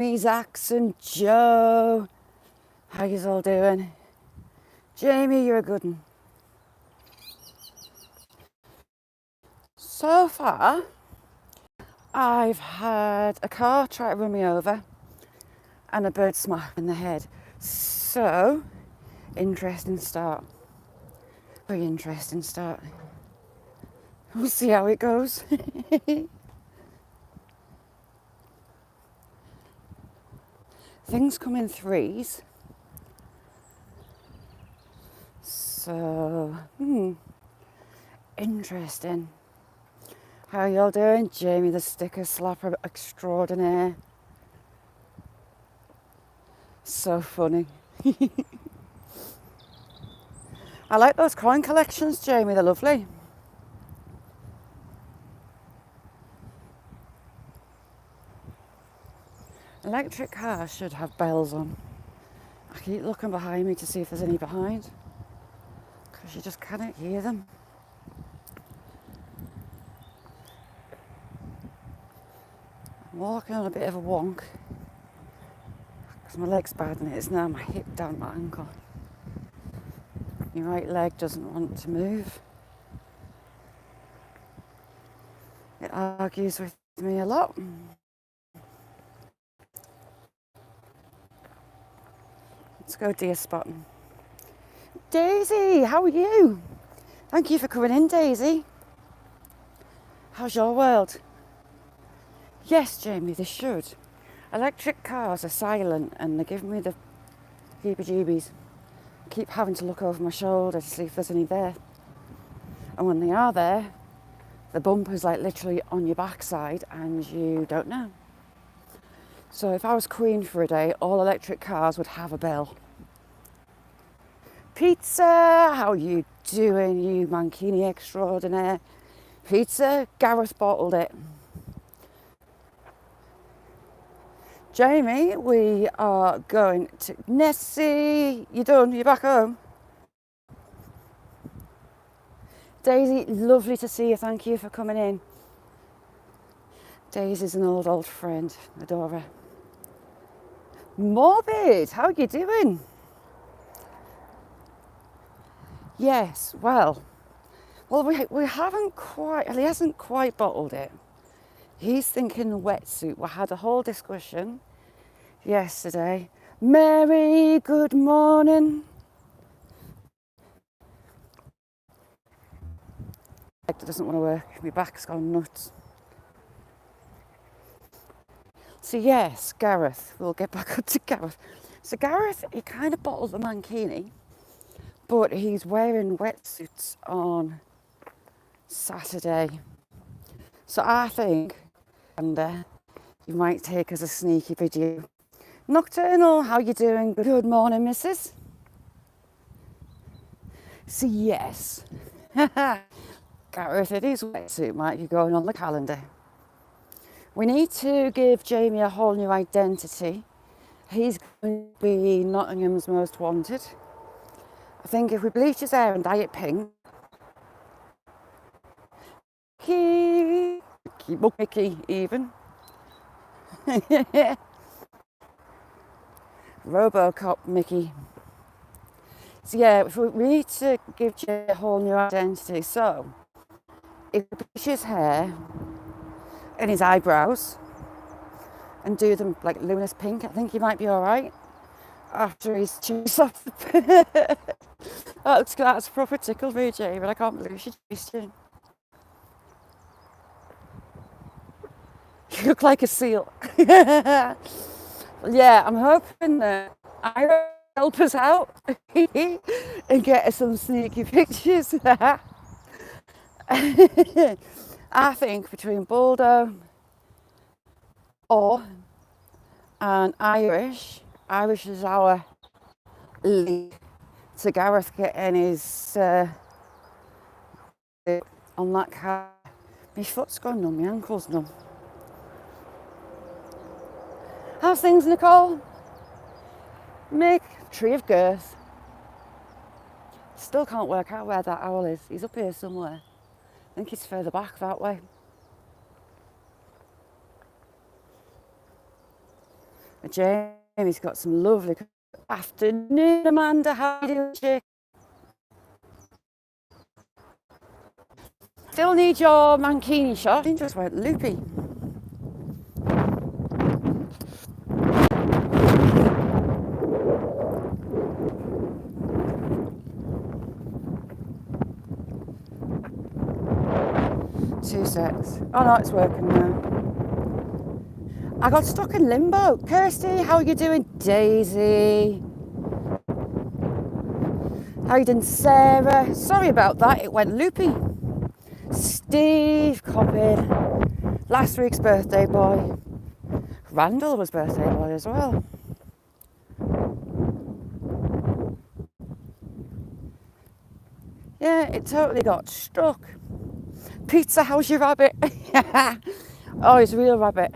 Zax and Joe. How you all doing? Jamie, you're a good one. So far, I've had a car try to run me over and a bird smack in the head. So, interesting start. Very interesting start. We'll see how it goes. Things come in threes. So, interesting. How y'all doing? Jamie the sticker slapper extraordinaire. So funny. I like those coin collections, Jamie, they're lovely. Electric cars should have bells on. I keep looking behind me to see if there's any behind, because you just cannot hear them. I'm walking on a bit of a wonk, because my leg's bad and it's now my hip down my ankle. My right leg doesn't want to move. It argues with me a lot. Let's go deer spotting. Daisy, how are you? Thank you for coming in, Daisy. How's your world? Yes, Jamie, they should. Electric cars are silent and they give me the heebie-jeebies. I keep having to look over my shoulder to see if there's any there. And when they are there, the bumper's like literally on your backside and you don't know. So if I was queen for a day, all electric cars would have a bell. Pizza, how you doing, you mankini extraordinaire? Pizza, Gareth bottled it. Jamie, we are going to Nessie. You done? You back home? Daisy, lovely to see you. Thank you for coming in. Daisy's an old friend. Adore her. Morbid, how are you doing? Yes, well, we haven't quite, he hasn't quite bottled it. He's thinking wetsuit. We had a whole discussion yesterday. Mary, good morning. It doesn't want to work. My back's gone nuts. So yes, Gareth. We'll get back up to Gareth. So Gareth, he kind of bottled the mankini, but he's wearing wetsuits on Saturday. So I think, and you might take as a sneaky video. Nocturnal, how you doing? Good morning, missus. So yes, Gareth, it is wetsuit might be going on the calendar. We need to give Jamie a whole new identity. He's going to be Nottingham's most wanted. I think if we bleach his hair and dye it pink, Mickey even. Robocop Mickey. So yeah, we need to give Jamie a whole new identity. So if we bleach his hair and his eyebrows and do them like luminous pink, I think he might be all right after he's chased off the that's a proper tickle for you, Jay, but I can't believe she chased you. You look like a seal. Yeah, I'm hoping that I will help us out and get us some sneaky pictures. I think between Baldo and Irish is our lead to Gareth getting his on that car. My foot's gone numb, my ankle's numb. How's things, Nicole? Mick, tree of girth. Still can't work out where that owl is. He's up here somewhere. I think he's further back that way. Jamie's got some lovely afternoon, Amanda. How are you doing, chick? Still need your mankini shot. It just went loopy. Two secs. Oh no, it's working now. I got stuck in limbo. Kirsty, how are you doing? Daisy. How you doing, Sarah? Sorry about that, it went loopy. Steve copied. Last week's birthday boy. Randall was birthday boy as well. Yeah, it totally got stuck. Pizza, how's your rabbit? Oh, he's a real rabbit.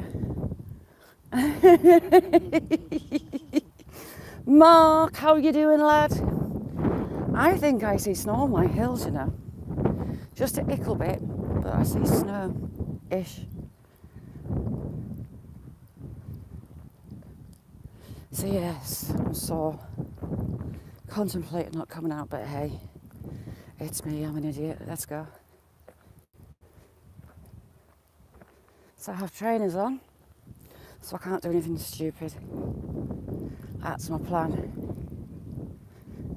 Mark, how are you doing, lad? I think I see snow on my hills, you know. Just a ickle bit, but I see snow-ish. So yes, I'm so contemplating not coming out, but hey, it's me, I'm an idiot, let's go. So I have trainers on, so I can't do anything stupid. That's my plan.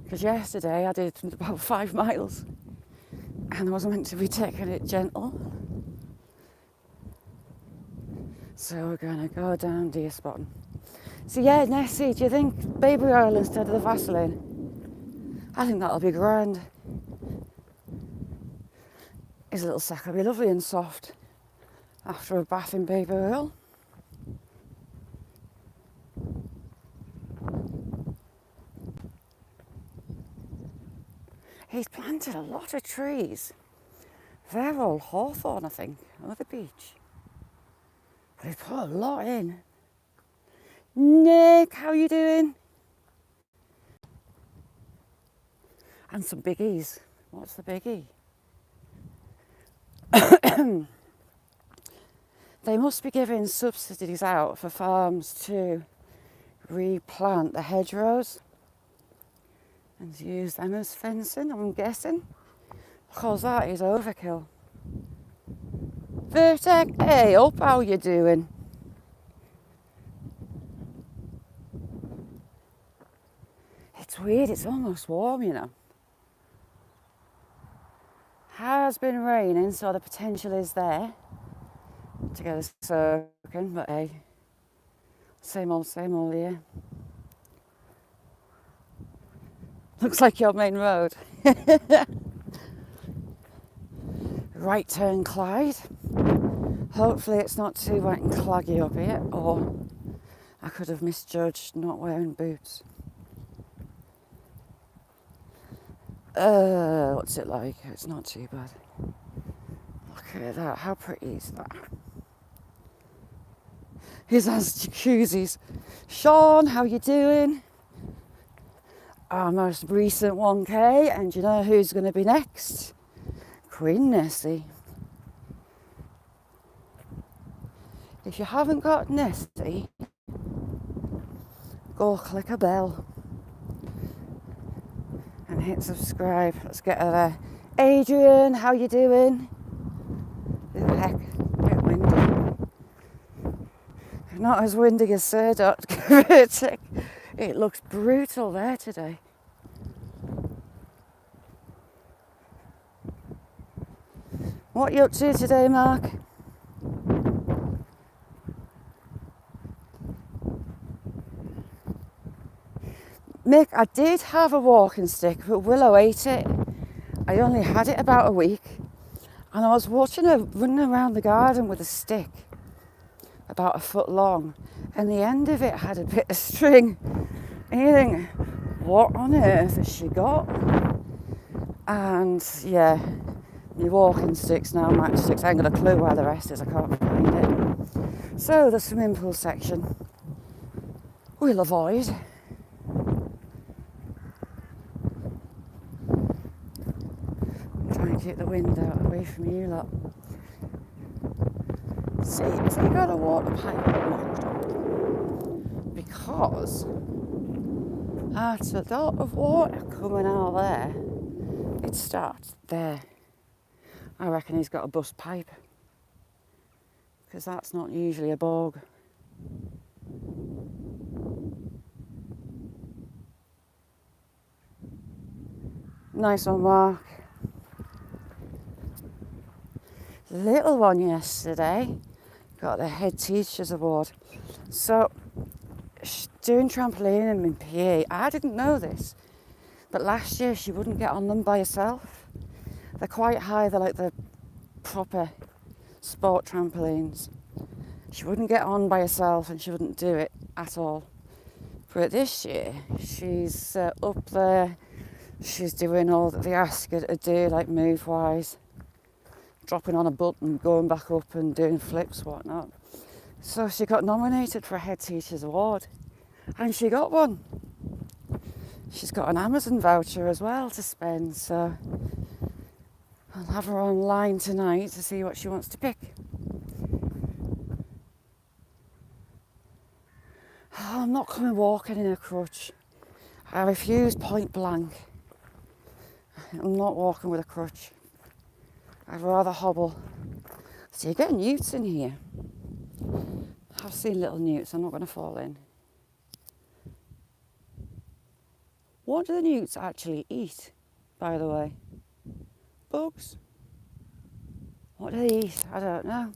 Because yesterday I did about 5 miles and I was meant to be taking it gentle. So we're going to go down deer spotting. So yeah, Nessie, do you think baby oil instead of the Vaseline? I think that'll be grand. His little sack will be lovely and soft after a bath in baby oil. He's planted a lot of trees. They're all hawthorn, I think, on the beach. But he's put a lot in. Nick, how you doing? And some biggies. What's the biggie? They must be giving subsidies out for farms to replant the hedgerows and use them as fencing, I'm guessing, because that is overkill. Vertex, hey up, how you doing? It's weird, it's almost warm, you know. Has been raining, so the potential is there to get us soaking, but hey, same old, yeah. Looks like your main road. Right turn, Clyde. Hopefully it's not too wet and cloggy up here, or I could have misjudged not wearing boots. What's it like? It's not too bad. Look at that, how pretty is that? Here's has jacuzzis. Sean, how you doing? Our most recent 1K, and you know who's going to be next? Queen Nessie. If you haven't got Nessie, go click a bell and hit subscribe. Let's get her there. Adrian, how you doing? Oh heck, a bit windy. Not as windy as Sir Documentaries. It looks brutal there today. What are you up to today, Mark? Mick, I did have a walking stick, but Willow ate it. I only had it about a week. And I was watching her running around the garden with a stick, about 1 foot long. And the end of it had a bit of string. And you think, what on earth has she got? And yeah, my walking sticks now, matchsticks. I ain't got a clue where the rest is, I can't find it. So the swimming pool section we'll avoid. Try and keep the wind out away from you lot. See, if you got a water pipe locked up, because that's a lot of water coming out there. It starts there. I reckon he's got a bust pipe, because that's not usually a bog. Nice one, Mark. Little one yesterday got the head teacher's award. So she's doing trampoline in PE. I didn't know this, but last year she wouldn't get on them by herself. They're quite high, they're like the proper sport trampolines. She wouldn't get on by herself and she wouldn't do it at all. But this year she's up there, she's doing all that they ask her to do, like move wise, dropping on a button, going back up and doing flips, whatnot. So she got nominated for a head teacher's award, and she got one. She's got an Amazon voucher as well to spend, so I'll have her online tonight to see what she wants to pick. Oh, I'm not coming walking in a crutch. I refuse point blank. I'm not walking with a crutch. I'd rather hobble. So you're getting newts in here. I've seen little newts, I'm not going to fall in. What do the newts actually eat, by the way? Bugs? What do they eat? I don't know.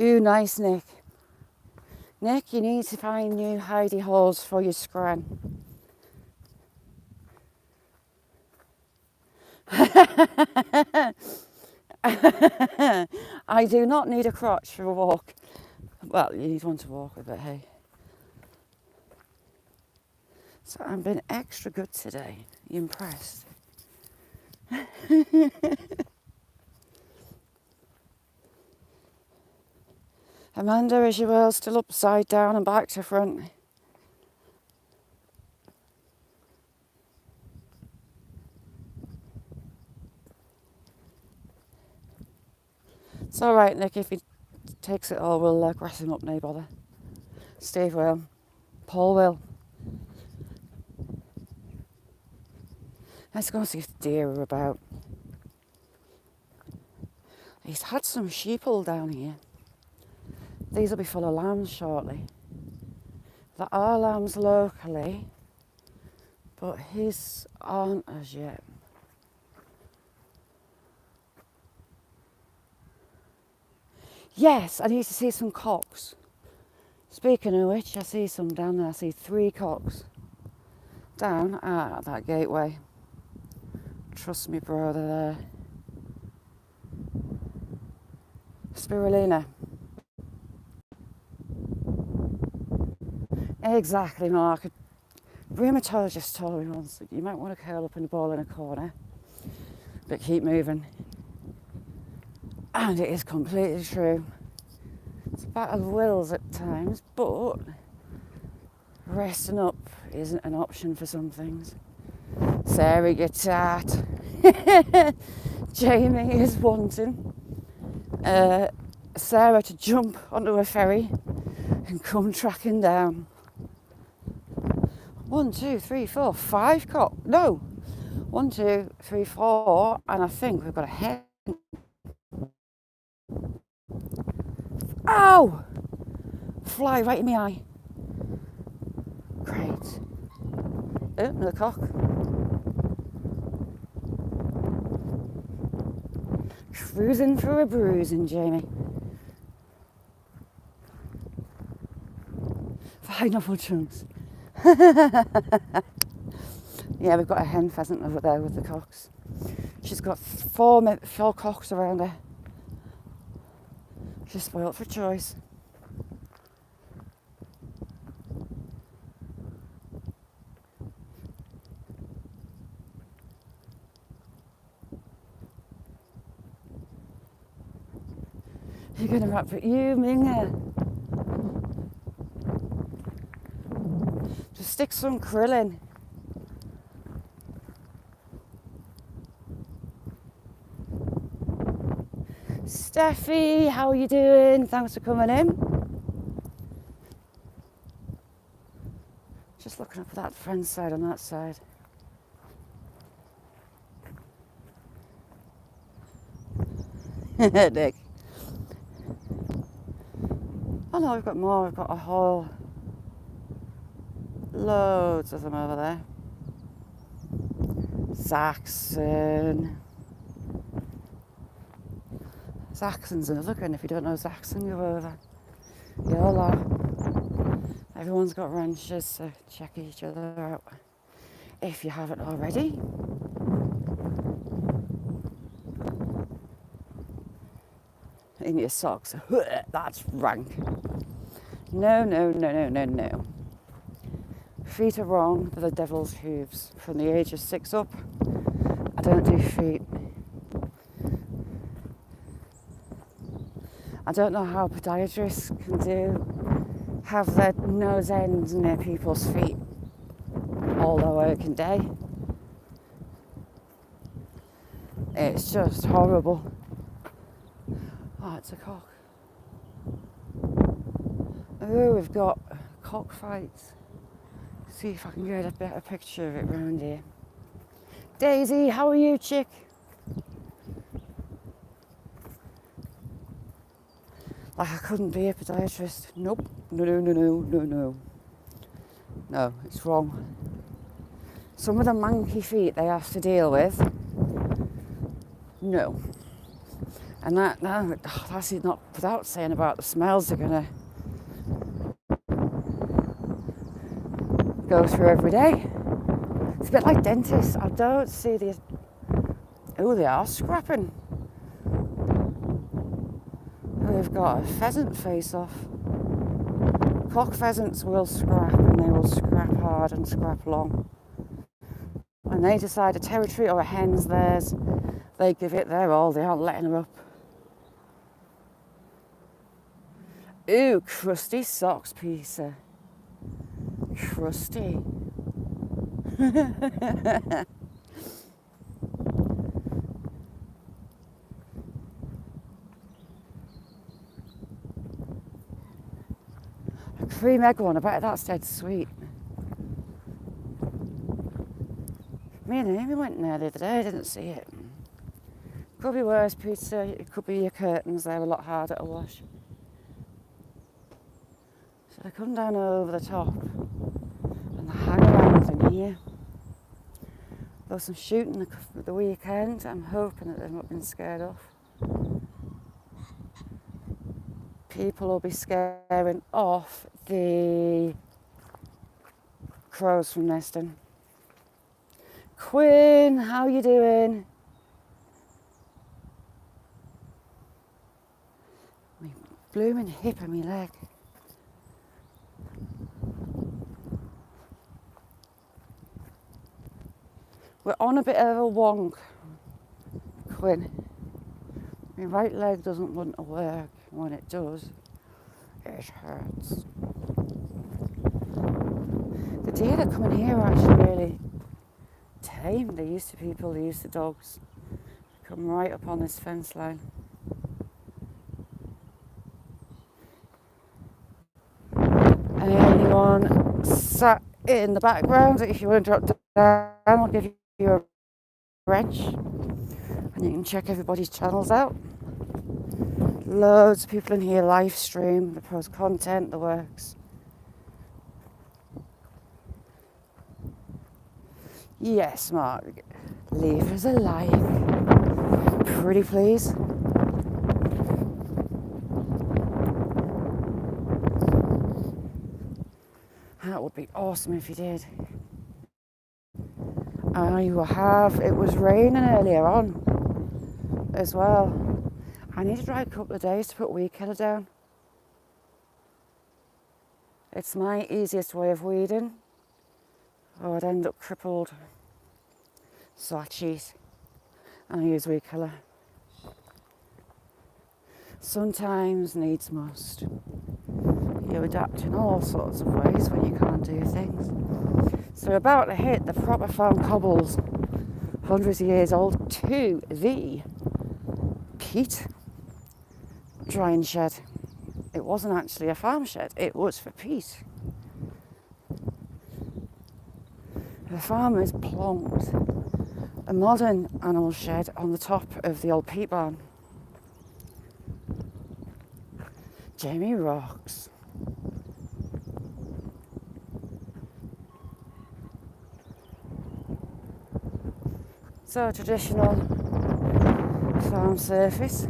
Ooh, nice, Nick. Nick, you need to find new hidey holes for your scran. I do not need a crotch for a walk. Well, you need one to walk with, but hey. So I'm being extra good today. You impressed? Amanda, is your world still upside down and back to front? It's all right, Nick. If he takes it all, we'll grass him up, no bother. Steve will. Paul will. Let's go and see if the deer are about. He's had some sheeple down here. These will be full of lambs shortly. There are lambs locally, but his aren't as yet. Yes, I need to see some cocks. Speaking of which, I see some down there. I see 3 cocks down at that gateway. Trust me, bro, they're there. Spirulina. Exactly, Mark. A rheumatologist told me once that you might want to curl up in a ball in a corner, but keep moving. And it is completely true. It's a battle of wills at times, but resting up isn't an option for some things. Sarah, you tart. Jamie is wanting Sarah to jump onto a ferry and come tracking down. 1, 2, 3, 4, 5 cock. No, 1, 2, 3, 4, and I think we've got a hen. Ow! Fly right in my eye. Great. Oh, another cock. Cruising for a bruising, Jamie. Pineapple chunks. Yeah, we've got a hen pheasant over there with the cocks. She's got 4 cocks around her. She's spoilt for choice. You're going to rap for you, Minga. Just stick some krill in. Steffi, how are you doing? Thanks for coming in. Just looking up at that friend's side on that side. Nick. Oh no, we've got more. We've got a whole loads of them over there. Saxon. Saxon's another one. If you don't know Saxon, go over. Yola. Everyone's got ranches, so check each other out if you haven't already. In your socks. That's rank. No. Feet are wrong. They're the devil's hooves. From the age of 6 up, I don't do feet. I don't know how podiatrists can have their nose ends near people's feet all their working day. It's just horrible. Oh, it's a cock. Oh, we've got cockfights. See if I can get a better picture of it round here. Daisy, how are you, chick? Like I couldn't be a podiatrist. Nope. No. No, it's wrong. Some of the manky feet they have to deal with. No. And that's not without saying about the smells they're gonna go through every day. It's a bit like dentists. I don't see the... Oh, they are scrapping. They've got a pheasant face off. Cock pheasants will scrap, and they will scrap hard and scrap long. When they decide a territory or a hen's theirs, they give it their all. They aren't letting her up. Ooh, crusty socks, Peter. Crusty. A cream egg one, I bet that's dead sweet. Me and Amy went in there the other day, I didn't see it. Could be worse, Peter. It could be your curtains, they're a lot harder to wash. So they come down over the top and they hang around in here. There was some shooting the weekend. I'm hoping that they've not been scared off. People will be scaring off the crows from nesting. Quinn, how you doing? My blooming hip and my leg. We're on a bit of a wonk, Quinn. My right leg doesn't want to work. When it does, it hurts. The deer that come in here are actually really tame. They're used to people, they're used to dogs. They come right up on this fence line. Anyone sat in the background, if you want to drop down, I'll give you a wrench and you can check everybody's channels out. Loads of people in here live stream, they post content, the works. Yes, Mark, leave us a like. Pretty please. That would be awesome if you did. It was raining earlier on as well. I need to try a couple of days to put weed killer down. It's my easiest way of weeding, or I'd end up crippled. So I cheat and I use weed killer. Sometimes needs must. You adapt in all sorts of ways when you can't do things. So we're about to hit the proper farm cobbles, hundreds of years old, to the peat. drying shed. It wasn't actually a farm shed, it was for Pete. The farmers plonked a modern animal shed on the top of the old peat barn. Jamie rocks. So traditional farm surface.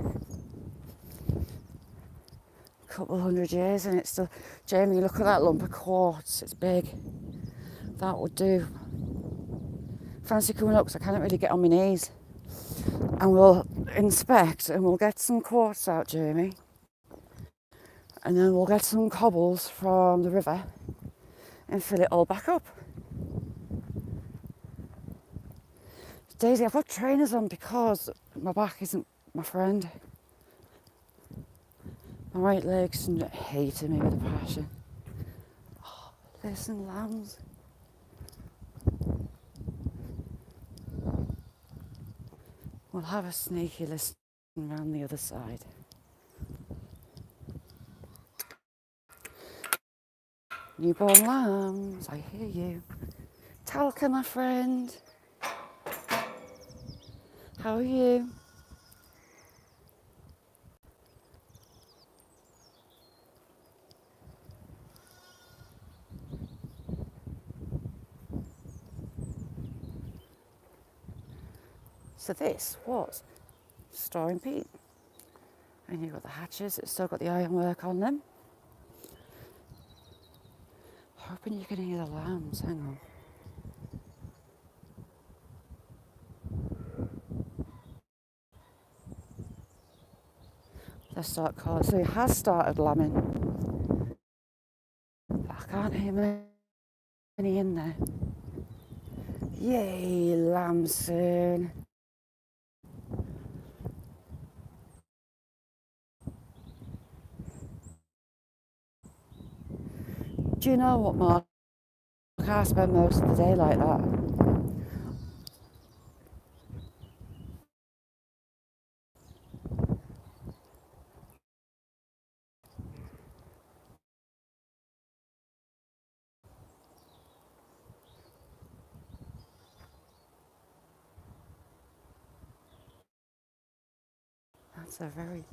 A couple hundred years and it's still... Jamie, look at that lump of quartz, it's big. That would do. Fancy coming up because I can't really get on my knees. And we'll inspect and we'll get some quartz out, Jamie. And then we'll get some cobbles from the river and fill it all back up. Daisy, I've got trainers on because my back isn't my friend. My right leg's hating me with a passion. Oh, listen, lambs. We'll have a sneaky listen around the other side. Newborn lambs, I hear you. Talca, my friend. How are you? So this was storing peat. And you've got the hatches, it's still got the ironwork on them. Hoping you can hear the lambs, hang on. They start calling, so he has started lambing. But I can't hear many in there. Yay, lamb soon. Do you know what, Mark? I spend most of the day like that. That's a very...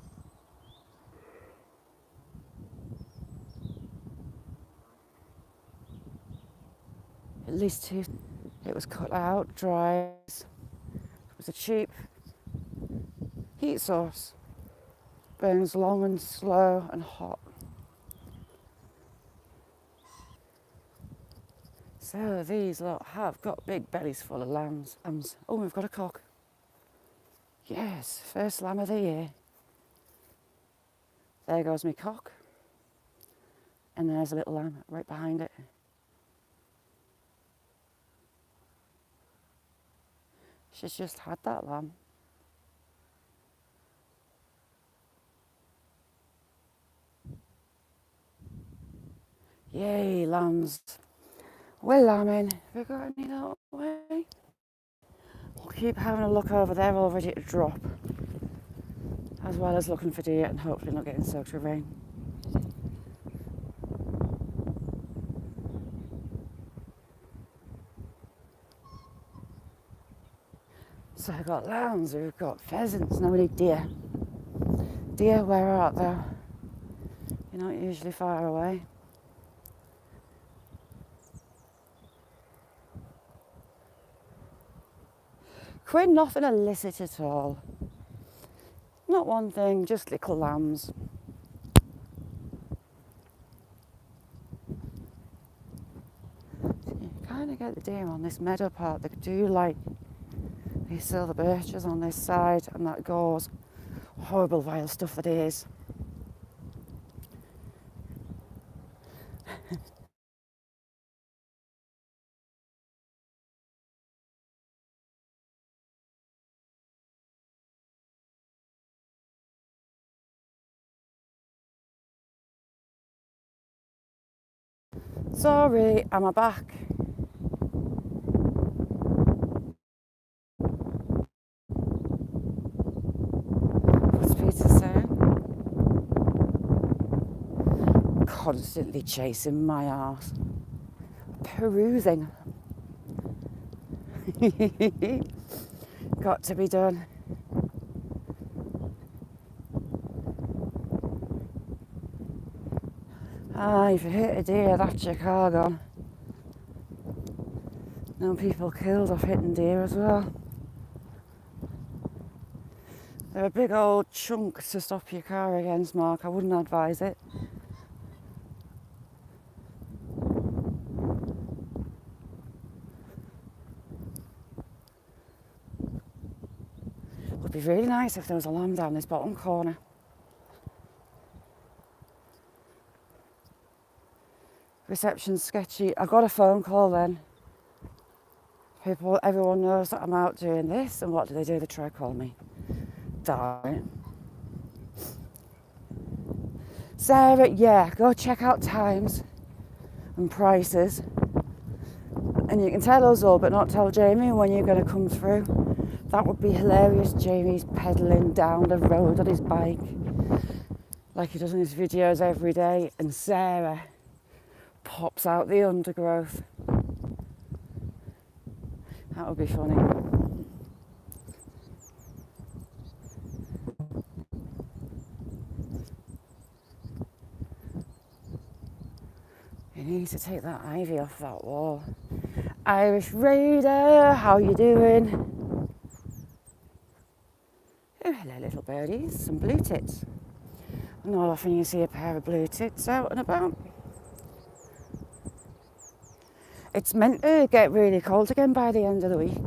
At least two. It was cut out, dry. It was a cheap heat source. Burns long and slow and hot. So these lot have got big bellies full of lambs. Oh, we've got a cock. Yes, first lamb of the year. There goes my cock. And there's a little lamb right behind it. She's just had that lamb. Yay, lambs. We're lambing. Have we got any that way? We'll keep having a look over there, all ready to drop. As well as looking for deer and hopefully not getting soaked with rain. So we've got lambs, we've got pheasants, now we need deer. Deer, where art thou? You're not usually far away. Quinn, nothing illicit at all. Not one thing, just little lambs. You kind of get the deer on this meadow part. They do like these silver birches on this side, and that goes horrible vile stuff that is. Sorry, am I back? What's Peter saying? constantly chasing my arse. Perusing. Got to be done. If you hit a deer, that's your car gone. No people killed off hitting deer as well. They're a big old chunk to stop your car against, Mark. I wouldn't advise it. It would be really nice if there was a lamb down this bottom corner. Reception's sketchy. I got a phone call then. Everyone knows that I'm out doing this, and what do? They try to call me. Darn it. Sarah, yeah, go check out times and prices. And you can tell us all, but not tell Jamie when you're going to come through. That would be hilarious. Jamie's pedalling down the road on his bike like he does in his videos every day, and Sarah pops out the undergrowth. That would be funny. You need to take that ivy off that wall. Irish Raider, how you doing? Oh, hello little birdies, some blue tits. Not often you see a pair of blue tits out and about. It's meant to get really cold again by the end of the week.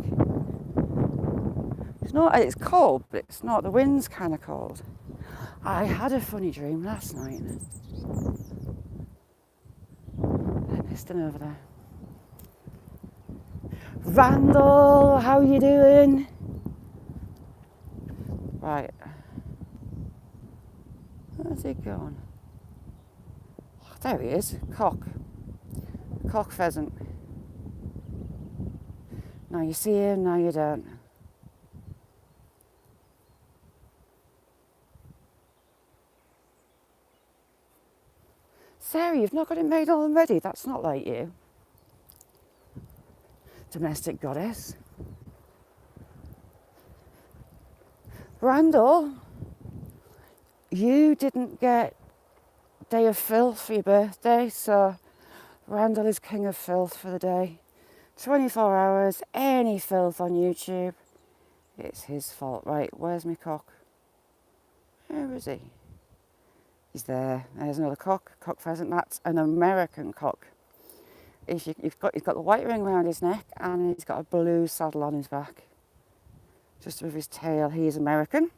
It's cold, but it's not. The wind's kind of cold. I had a funny dream last night. They're nesting over there. Randall, how you doing? Right. Where's he gone? Oh, there he is. Cock pheasant. Now you see him, now you don't. Sarah, you've not got it made all ready. That's not like you. Domestic goddess. Randall, you didn't get Day of Filth for your birthday, so Randall is king of filth for the day. 24 hours, any filth on YouTube, it's his fault. Right, where's my cock? Where is he? He's there. There's another cock pheasant. That's an American cock. He's got the white ring around his neck, and he's got a blue saddle on his back. Just with his tail, he's American.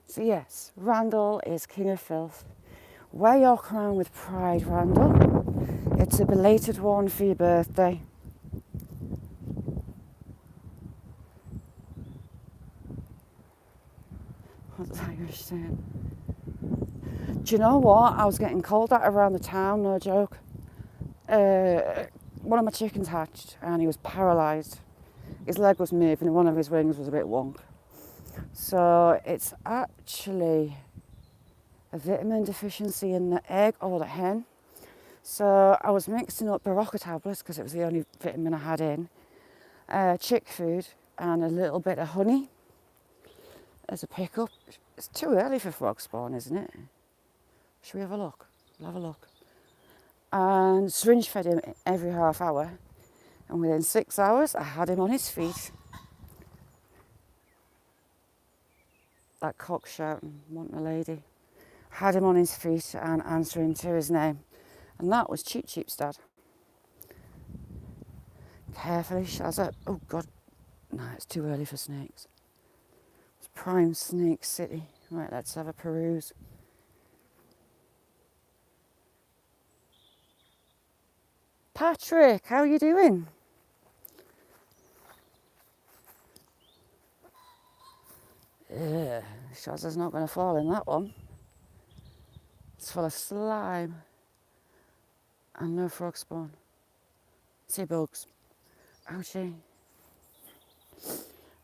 So yes, Randall is king of filth. Wear your crown with pride, Randall. It's a belated one for your birthday. What's Irish saying? Do you know what? I was getting called at around the town, no joke. One of my chickens hatched and he was paralysed. His leg was moving and one of his wings was a bit wonk. So it's actually a vitamin deficiency in the egg or the hen. So I was mixing up Barocca tablets because it was the only vitamin I had in, chick food and a little bit of honey as a pickup. It's too early for frog spawn, isn't it? Should we have a look? We'll have a look. And syringe fed him every half hour. And within 6 hours, I had him on his feet. That cock shouting, wanting a lady. Had him on his feet and answering to his name. And that was Cheap Cheap's dad. Carefully, Shazza. Oh God, no, it's too early for snakes. It's prime snake city. Right, let's have a peruse. Patrick, how are you doing? Shazza's not going to fall in that one. It's full of slime. And no frog spawn. Sea bugs. Ouchie.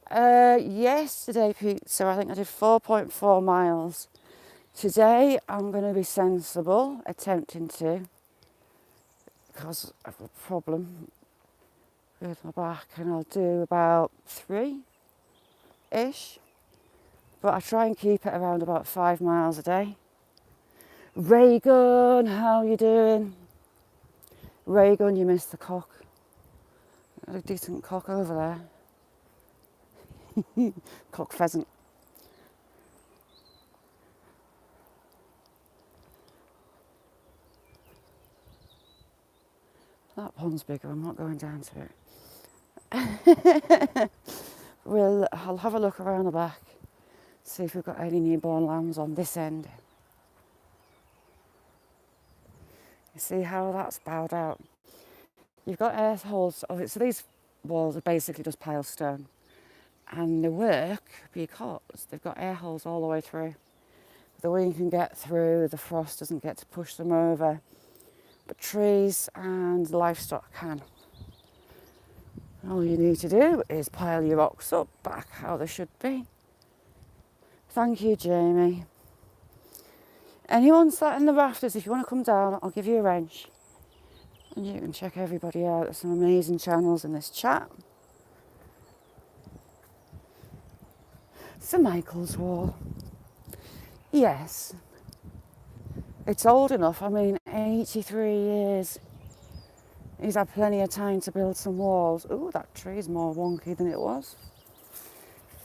Yesterday, pizza, I think I did 4.4 miles. Today, I'm going to be sensible, attempting to, because I've got a problem with my back, and I'll do about 3-ish. But I try and keep it around about 5 miles a day. Reagan, how you doing? Reagan, you missed the cock. Got a decent cock over there. Cock pheasant. That pond's bigger, I'm not going down to it. I'll have a look around the back, see if we've got any newborn lambs on this end. You see how that's bowed out? You've got air holes, so these walls are basically just pile stone. And they work because they've got air holes all the way through. The wind can get through, the frost doesn't get to push them over, but trees and livestock can. All you need to do is pile your rocks up back how they should be. Thank you, Jamie. Anyone sat in the rafters, if you want to come down, I'll give you a wrench. And you can check everybody out. There's some amazing channels in this chat. St Michael's Wall. Yes. It's old enough, 83 years. He's had plenty of time to build some walls. Ooh, that tree's more wonky than it was.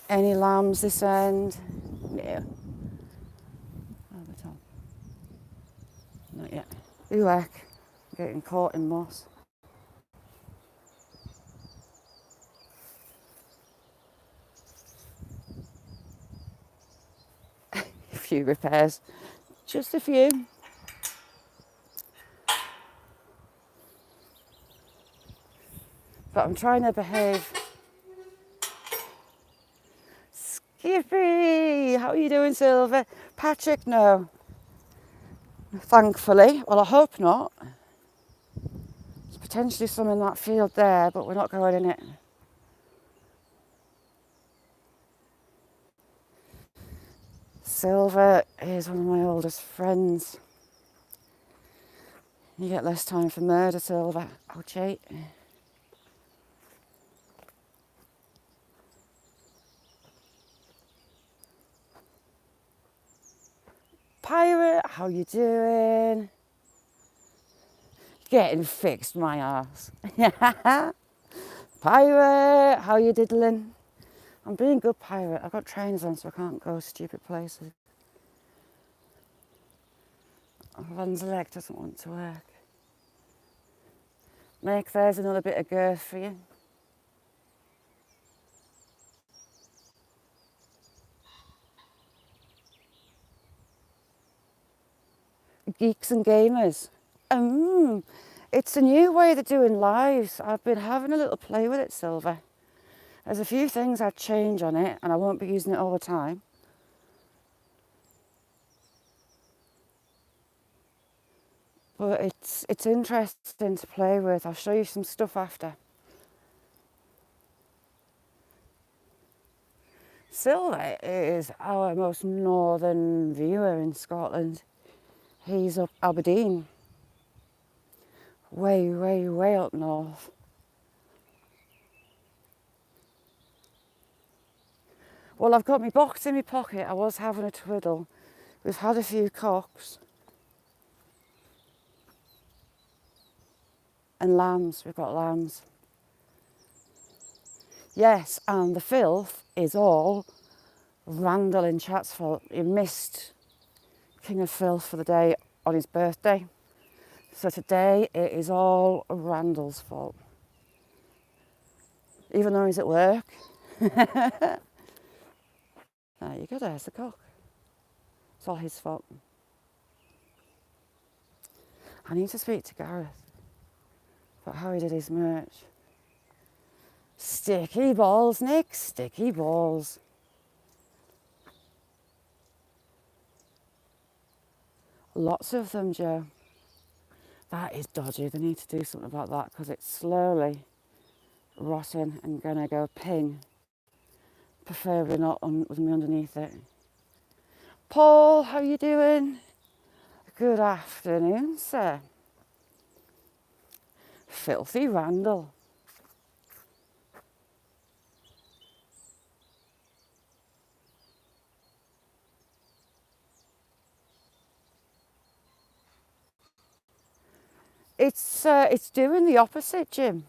Any lambs this end? No. Over top. Not yet. Ooh, heck. Getting caught in moss. A few repairs. Just a few. But I'm trying to behave. Skippy! How are you doing, Silver? Patrick, no. Thankfully. Well, I hope not. There's potentially some in that field there, but we're not going in it. Silver is one of my oldest friends. You get less time for murder, Silver. I'll cheat. Pirate, how you doing? Getting fixed, my arse. Pirate, how you diddling? I'm being good, Pirate. I've got trainers on so I can't go stupid places. Van's leg doesn't want to work. Make there's another bit of girth for you. Geeks and gamers. It's a new way they're doing lives. I've been having a little play with it, Silver. There's a few things I'd change on it, and I won't be using it all the time. But it's interesting to play with. I'll show you some stuff after. Silver is our most northern viewer in Scotland. He's up Aberdeen. Way, way, way up north. Well, I've got my box in my pocket. I was having a twiddle. We've had a few cocks. And lambs. We've got lambs. Yes, and the filth is all Randall in chat's fault. He missed King of Filth for the day on his birthday. So today it is all Randall's fault. Even though he's at work. There you go, there's the cock. It's all his fault. I need to speak to Gareth about how he did his merch. Sticky balls, Nick, sticky balls. Lots of them, Joe. That is dodgy. They need to do something about that because it's slowly rotting and gonna go ping. Preferably not with me underneath it. Paul, how you doing? Good afternoon, sir. Filthy Randall. It's doing the opposite, Jim.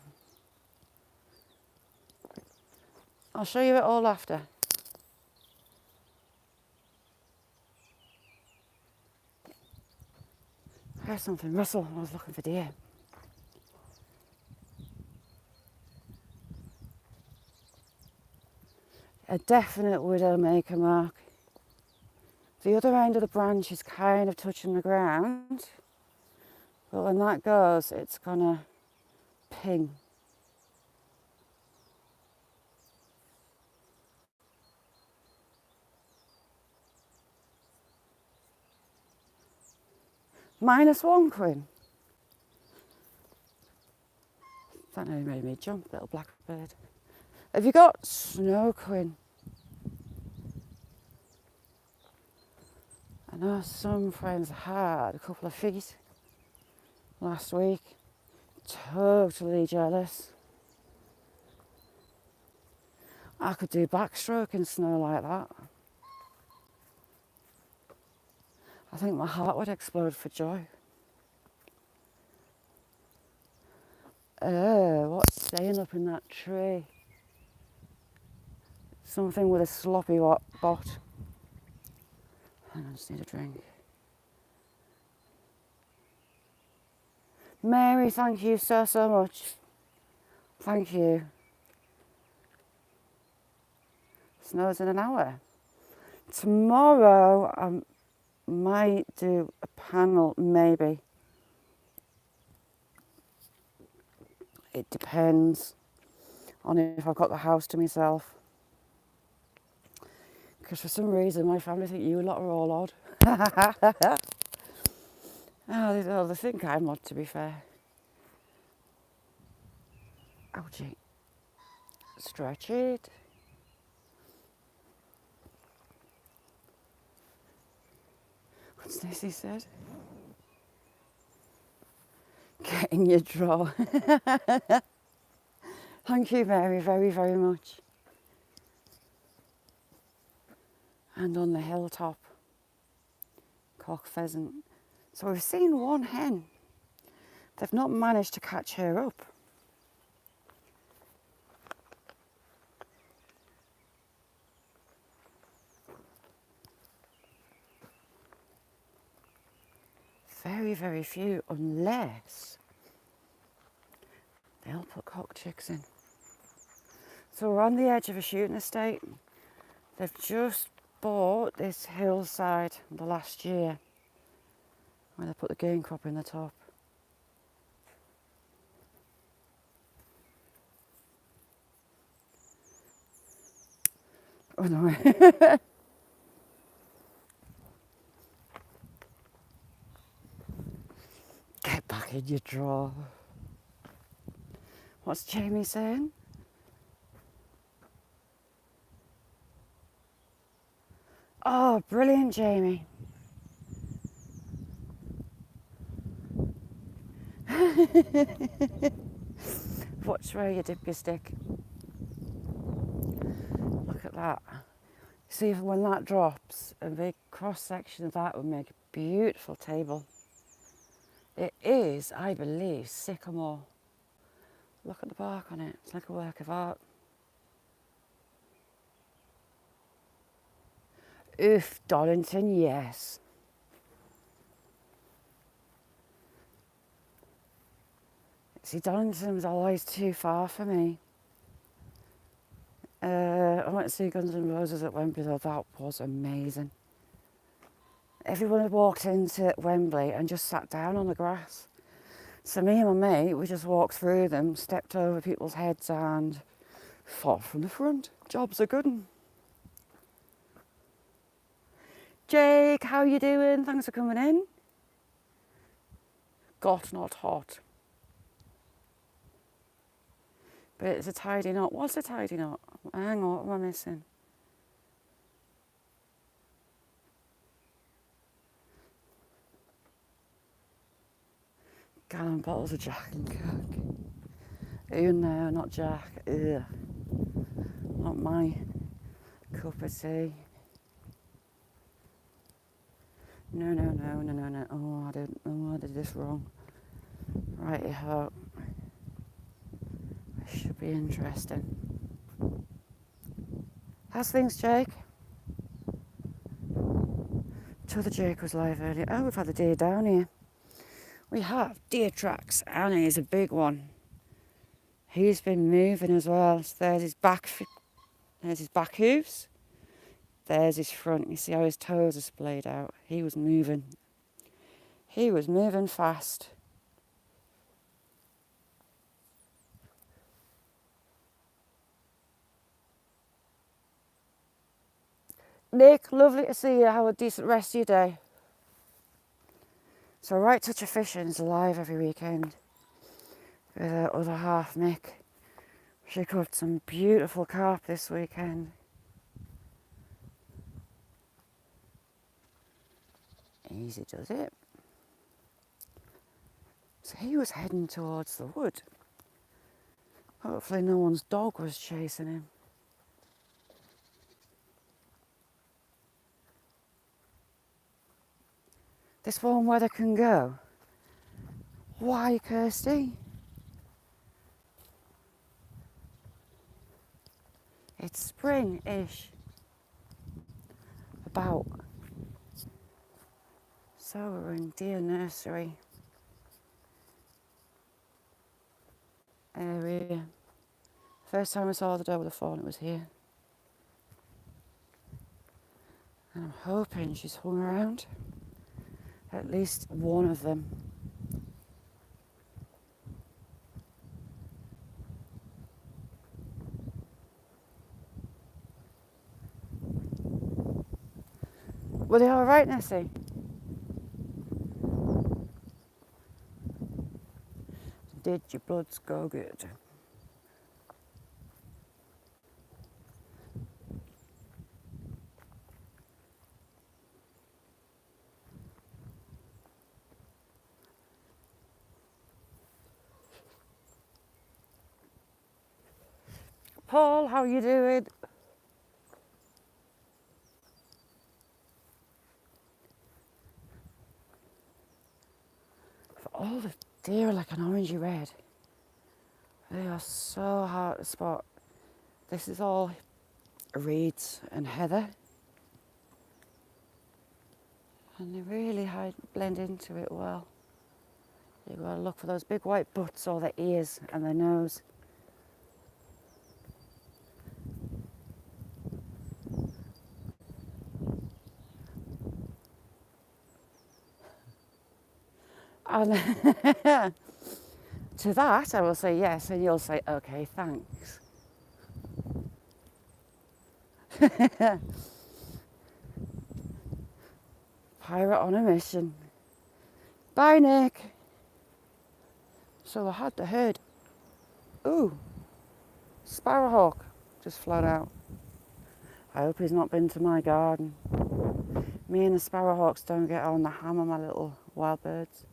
I'll show you it all after. Here's something. Russell, I was looking for deer. A definite widowmaker mark. The other end of the branch is kind of touching the ground, but when that goes, it's gonna ping. -1, Quinn. That nearly made me jump, little blackbird. Have you got snow, Quinn? I know some friends had a couple of feet last week. Totally jealous. I could do backstroke in snow like that. I think my heart would explode for joy. What's staying up in that tree? Something with a sloppy bot. Hang on, I just need a drink. Mary, thank you so much. Thank you. Snows in an hour. Tomorrow I might do a panel, maybe. It depends on if I've got the house to myself. Because for some reason my family think you lot are all odd. They think I'm odd, to be fair. Ouchie. Stretch it. What's Stacey said? Get in your drawer. Thank you, Mary, very, very much. And on the hilltop, cock pheasant. So we've seen one hen. They've not managed to catch her up. Very, very few, unless they'll put cock chicks in. So we're on the edge of a shooting estate. They've just bought this hillside the last year where they put the game crop in the top. Oh no. Get back in your drawer. What's Jamie saying? Oh, brilliant, Jamie. Watch where you dip your stick. Look at that. See, when that drops, a big cross section of that would make a beautiful table. It is, I believe, sycamore. Look at the bark on it. It's like a work of art. Oof, Dollington, yes. See, Dollington was always too far for me. I went to see Guns N' Roses at Wembley, though. That was amazing. Everyone had walked into Wembley and just sat down on the grass. So me and my mate, we just walked through them, stepped over people's heads and fought from the front. Job's a good one. Jake, how you doing? Thanks for coming in. Got not hot. But it's a tidy knot. What's a tidy knot? Hang on, what am I missing? bottles of Jack and Coke. Ew, no, not Jack. Ugh. Not my cup of tea. No. Oh, I did this wrong. Righty-ho. This should be interesting. How's things, Jake? Till the Jake was live earlier. Oh, we've had the deer down here. We have deer tracks, and he's a big one. He's been moving as well. So there's his back hooves. There's his front. You see how his toes are splayed out. He was moving. He was moving fast. Nick, lovely to see you. Have a decent rest of your day. So Right Touch of Fishing is live every weekend with her other half, Mick. She caught some beautiful carp this weekend. Easy does it. So he was heading towards the wood. Hopefully no one's dog was chasing him. This warm weather can go. Why, Kirsty? It's spring-ish. About. So we're in deer nursery area. First time I saw the doe with the fawn, it was here. And I'm hoping she's hung around. At least one of them. Were they all right, Nessie? Did your bloods go good? Paul, how you doing? For all the deer are like an orangey red. They are so hard to spot. This is all reeds and heather. And they really blend into it well. You've got to look for those big white butts or their ears and their nose. And to that I will say yes, and you'll say, okay, thanks. Pirate on a mission. Bye, Nick. So I had the herd. Ooh, sparrowhawk just flown out. I hope he's not been to my garden. Me and the sparrowhawks don't get on the hammer, my little wild birds.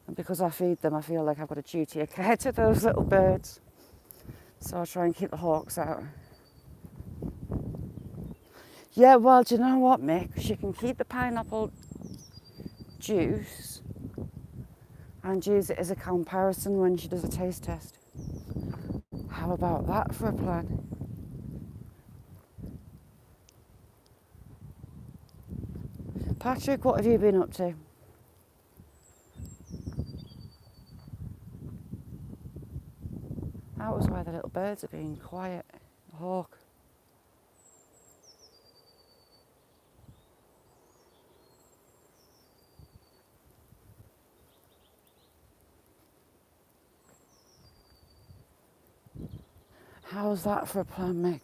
And because I feed them, I feel like I've got a duty of care to those little birds. So I try and keep the hawks out. Yeah, well, do you know what, Mick? She can keep the pineapple juice and use it as a comparison when she does a taste test. How about that for a plan? Patrick, what have you been up to? That was why the little birds are being quiet. The hawk. How's that for a plan, Mick?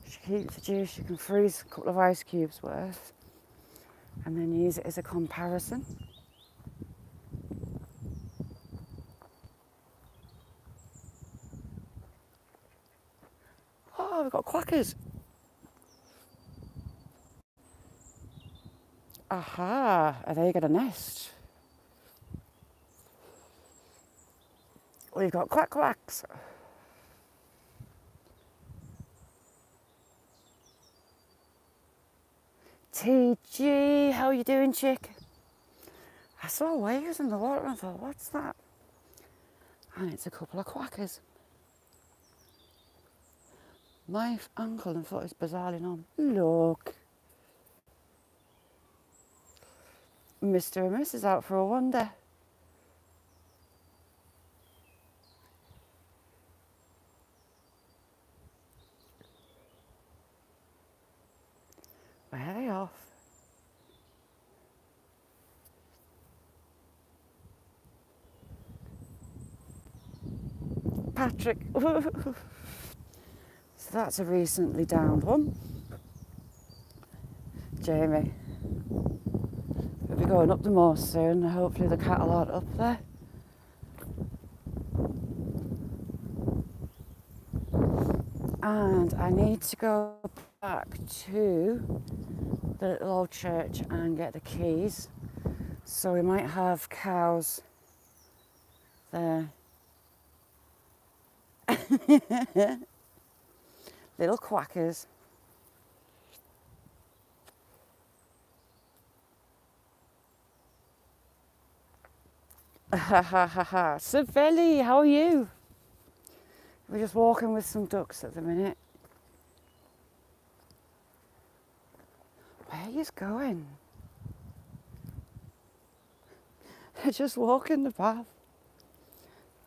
She keeps the juice, you can freeze a couple of ice cubes worth and then use it as a comparison. Oh, we've got quackers. Aha, are they got a nest? We've got quack quacks. TG, how you doing, chick? I saw waves in the water and I thought, what's that? And it's a couple of quackers. My uncle and thought it was bizarrely on. Look. Mr. and Mrs. out for a wander. Where are they off? Patrick. So that's a recently downed one. Jamie. We'll be going up the moor soon. Hopefully the cattle aren't up there. And I need to go back to the little old church and get the keys. So we might have cows there. Little quackers. Ha ha ha ha. Savelli, how are you? We're just walking with some ducks at the minute. Where are you going? Just walking the path.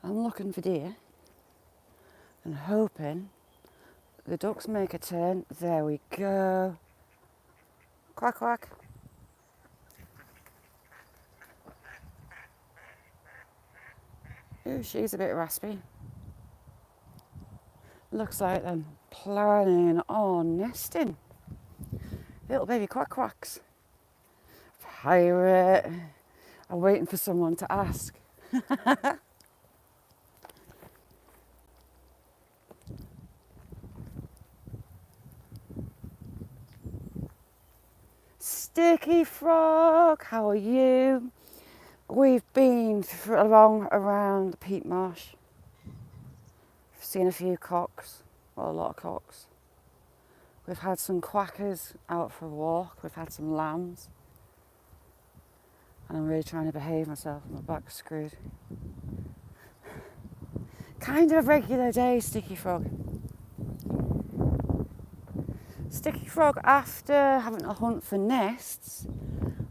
I'm looking for deer and hoping the ducks make a turn. There we go. Quack quack. Ooh, she's a bit raspy. Looks like they're planning on nesting. Little baby quack quacks. Pirate. I'm waiting for someone to ask. Sticky Frog, how are you? We've been along around the peat marsh. We've seen a few cocks, well, a lot of cocks. We've had some quackers out for a walk. We've had some lambs. And I'm really trying to behave myself. My back's screwed. Kind of a regular day, Sticky Frog. Sticky Frog, after having a hunt for nests,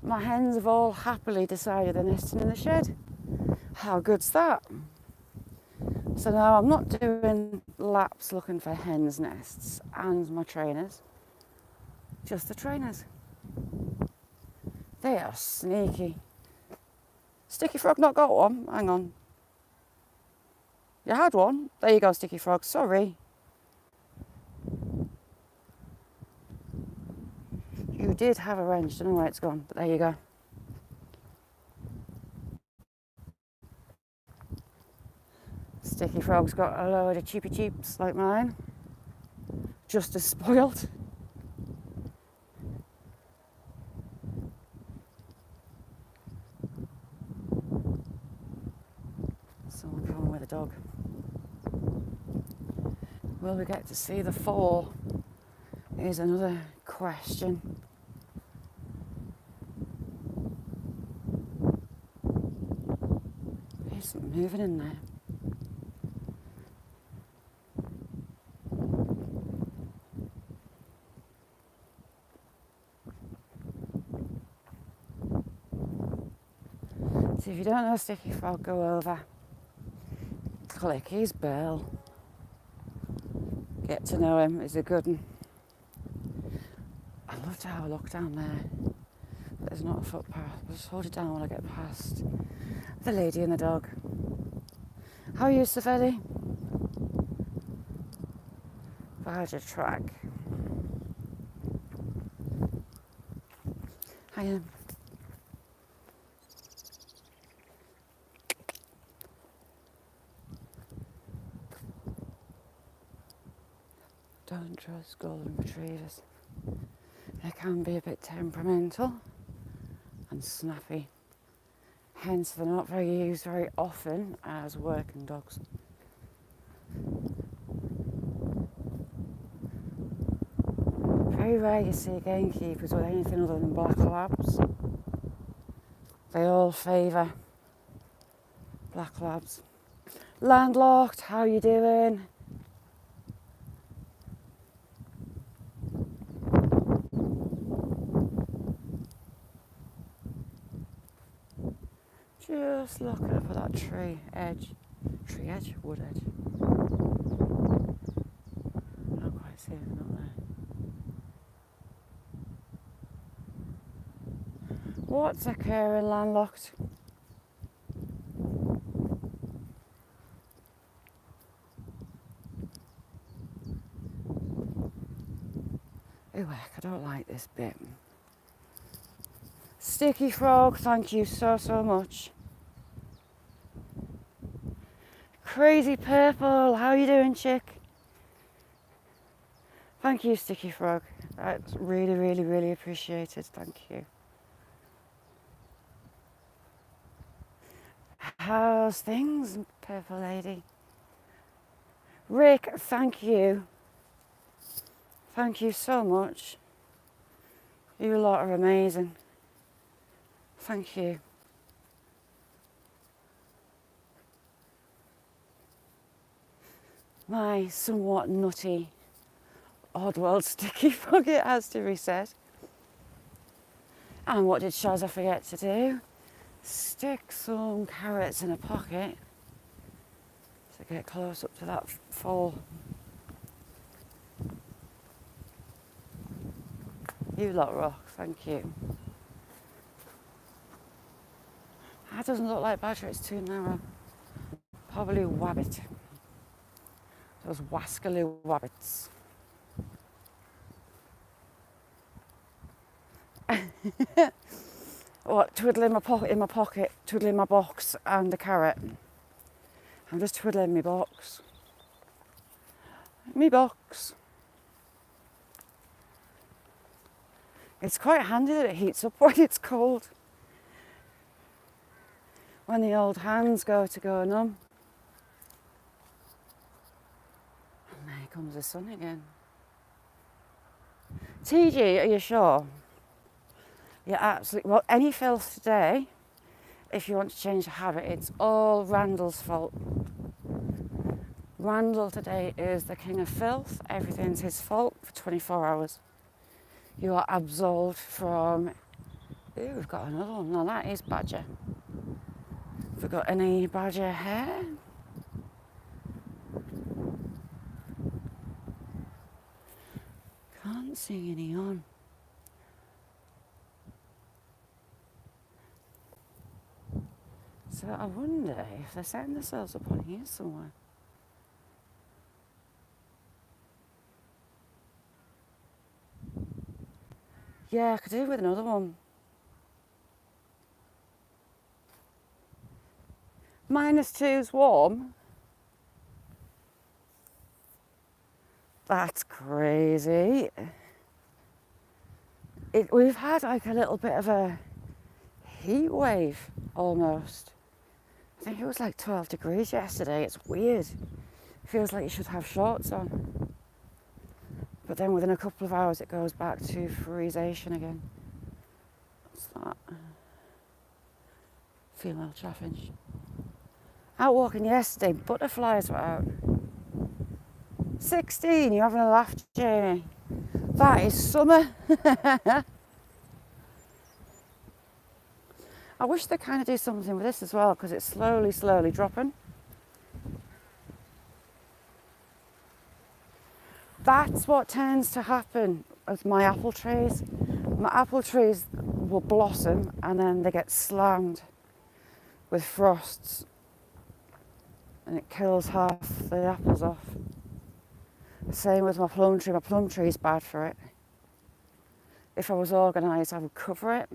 my hens have all happily decided they're nesting in the shed. How good's that? So now I'm not doing laps looking for hens' nests and my trainers, just the trainers. They are sneaky. Sticky Frog not got one? Hang on. You had one? There you go, Sticky Frog. Sorry. You did have a wrench. Don't know where it's gone, but there you go. Sticky Frog's got a load of cheapy cheeps like mine. Just as spoiled. Someone coming with a dog. Will we get to see the fall? Is another question. There's something moving in there. So if you don't know Sticky Frog, go over, click his bell, get to know him. He's a good one. I love to have a look down there. There's not a footpath. I'll just hold it down while I get past the lady and the dog. How are you, Savelli? Badger track. Hiya. Don't trust golden retrievers. They can be a bit temperamental and snappy. hence they're not very used very often as working dogs. Very rare you see gamekeepers with anything other than black labs. They all favour black labs. Landlocked, how you doing? Just looking up at that wood edge. Not quite seeing it up there. What's occurring, landlocked? Ooh, heck, I don't like this bit. Sticky Frog, thank you so much. Crazy Purple, how you doing, chick? Thank you, Sticky Frog. That's really appreciated, thank you. How's things, Purple Lady? Rick, thank you. Thank you so much. You lot are amazing. Thank you. My somewhat nutty Oddworld Sticky Frog, it has to reset. And what did Shazza forget to do? Stick some carrots in a pocket to get close up to that fall. You lot rock, thank you. That doesn't look like badger, it's too narrow. Probably wabbit. Those wascally wabbits. What, twiddling my pocket, twiddling my box and a carrot. I'm just twiddling my box. Me box. It's quite handy that it heats up when it's cold. When the old hands go numb. And there comes the sun again. TG, are you sure? Yeah, absolutely. Well, any filth today, if you want to change the habit, it's all Randall's fault. Randall today is the king of filth. Everything's his fault for 24 hours. You are absolved from... Ooh, we've got another one. Now that is badger. Have we got any badger hair? Can't see any on. So I wonder if they're setting themselves up on here somewhere. Yeah, I could do with another one. -2's warm. That's crazy. We've had like a little bit of a heat wave almost. I think it was like 12 degrees yesterday. It's weird. Feels like you should have shorts on. But then within a couple of hours it goes back to freezation again. What's that? Female chaffinch. Out walking yesterday, butterflies were out. 16, you're having a laugh, Jamie. That is summer. I wish they'd kind of do something with this as well, because it's slowly dropping. That's what tends to happen with my apple trees. My apple trees will blossom and then they get slammed with frosts and it kills half the apples off. Same with my plum tree. My plum tree is bad for it. If I was organised, I would cover it.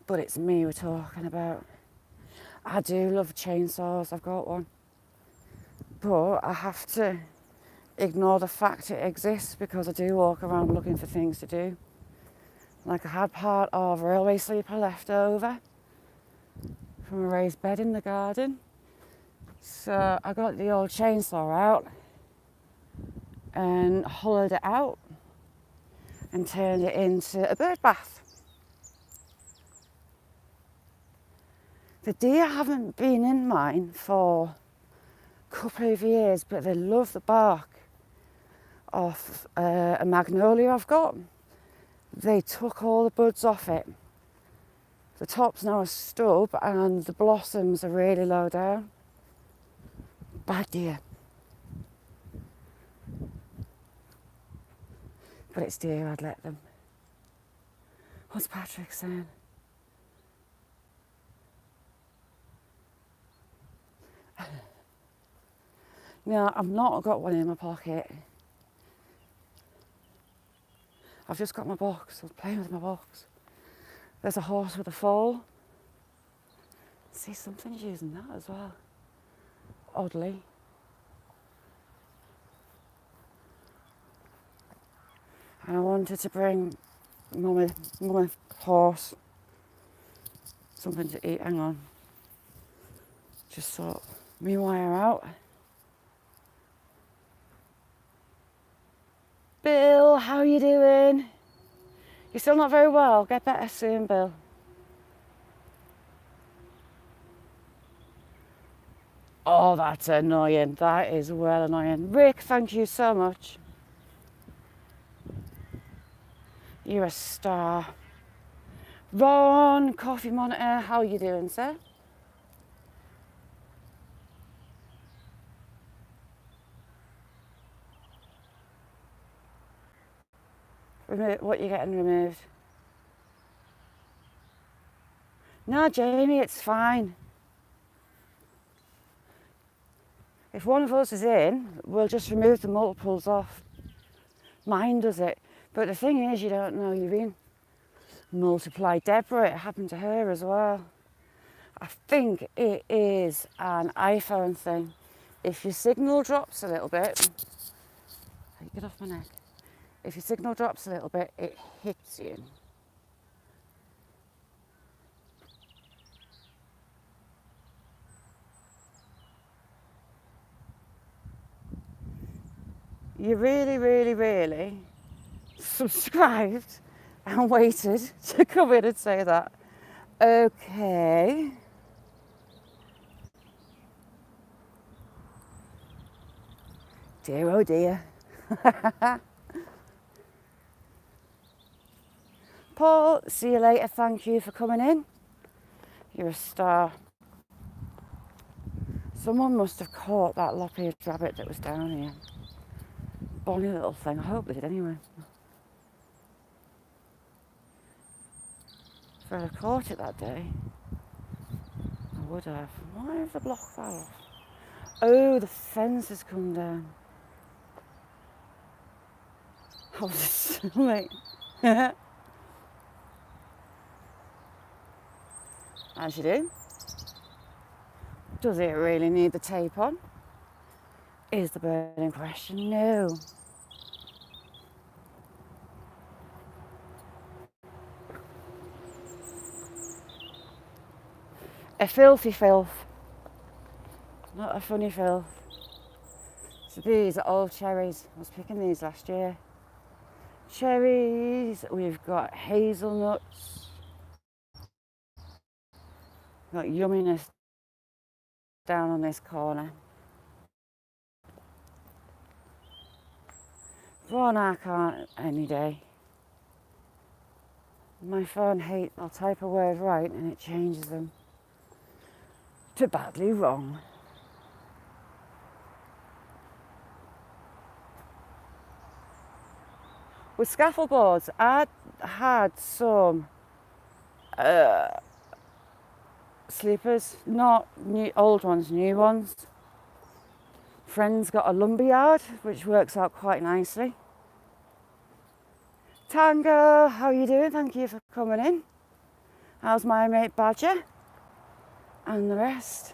But it's me we're talking about. I do love chainsaws, I've got one. But I have to ignore the fact it exists because I do walk around looking for things to do. Like I had part of railway sleeper left over from a raised bed in the garden. So I got the old chainsaw out and hollowed it out and turned it into a bird bath. The deer haven't been in mine for a couple of years, but they love the bark off a magnolia I've got. They took all the buds off it. The top's now a stub and the blossoms are really low down. Bad deer. But it's deer, I'd let them. What's Patrick saying? No, I've not got one in my pocket. I've just got my box. I was playing with my box. There's a horse with a foal. See, something's using that as well. Oddly. And I wanted to bring mummy horse something to eat. Hang on. Just sort me wire out. Bill, how are you doing? You're still not very well. Get better soon, Bill. Oh, that's annoying. That is well annoying. Rick, thank you so much. You're a star. Ron, Coffee Monitor, how are you doing, sir? What are you getting removed? No, Jamie, it's fine. If one of us is in, we'll just remove the multiples off. Mine does it. But the thing is, you don't know you're in. Multiply Deborah, it happened to her as well. I think it is an iPhone thing. If your signal drops a little bit, get off my neck. If your signal drops a little bit, it hits you. You really, really, really subscribed and waited to come in and say that. Okay. Dear, oh dear. Paul, see you later. Thank you for coming in. You're a star. Someone must have caught that lop-eared rabbit that was down here. Bonny little thing. I hope they did anyway. If I'd have caught it that day, I would have. Why has the block fell off? Oh, the fence has come down. I was assuming. As you do. Does it really need the tape on? Is the bird in question? No. A filthy filth. Not a funny filth. So these are old cherries. I was picking these last year. Cherries. We've got hazelnuts. Got yumminess down on this corner. One I can't any day. My phone hates, I'll type a word right and it changes them to badly wrong. With scaffold boards, I had some sleepers, not new, old ones, new ones. Friend's got a lumberyard, which works out quite nicely. Tango, how are you doing? Thank you for coming in. How's my mate Badger? And the rest?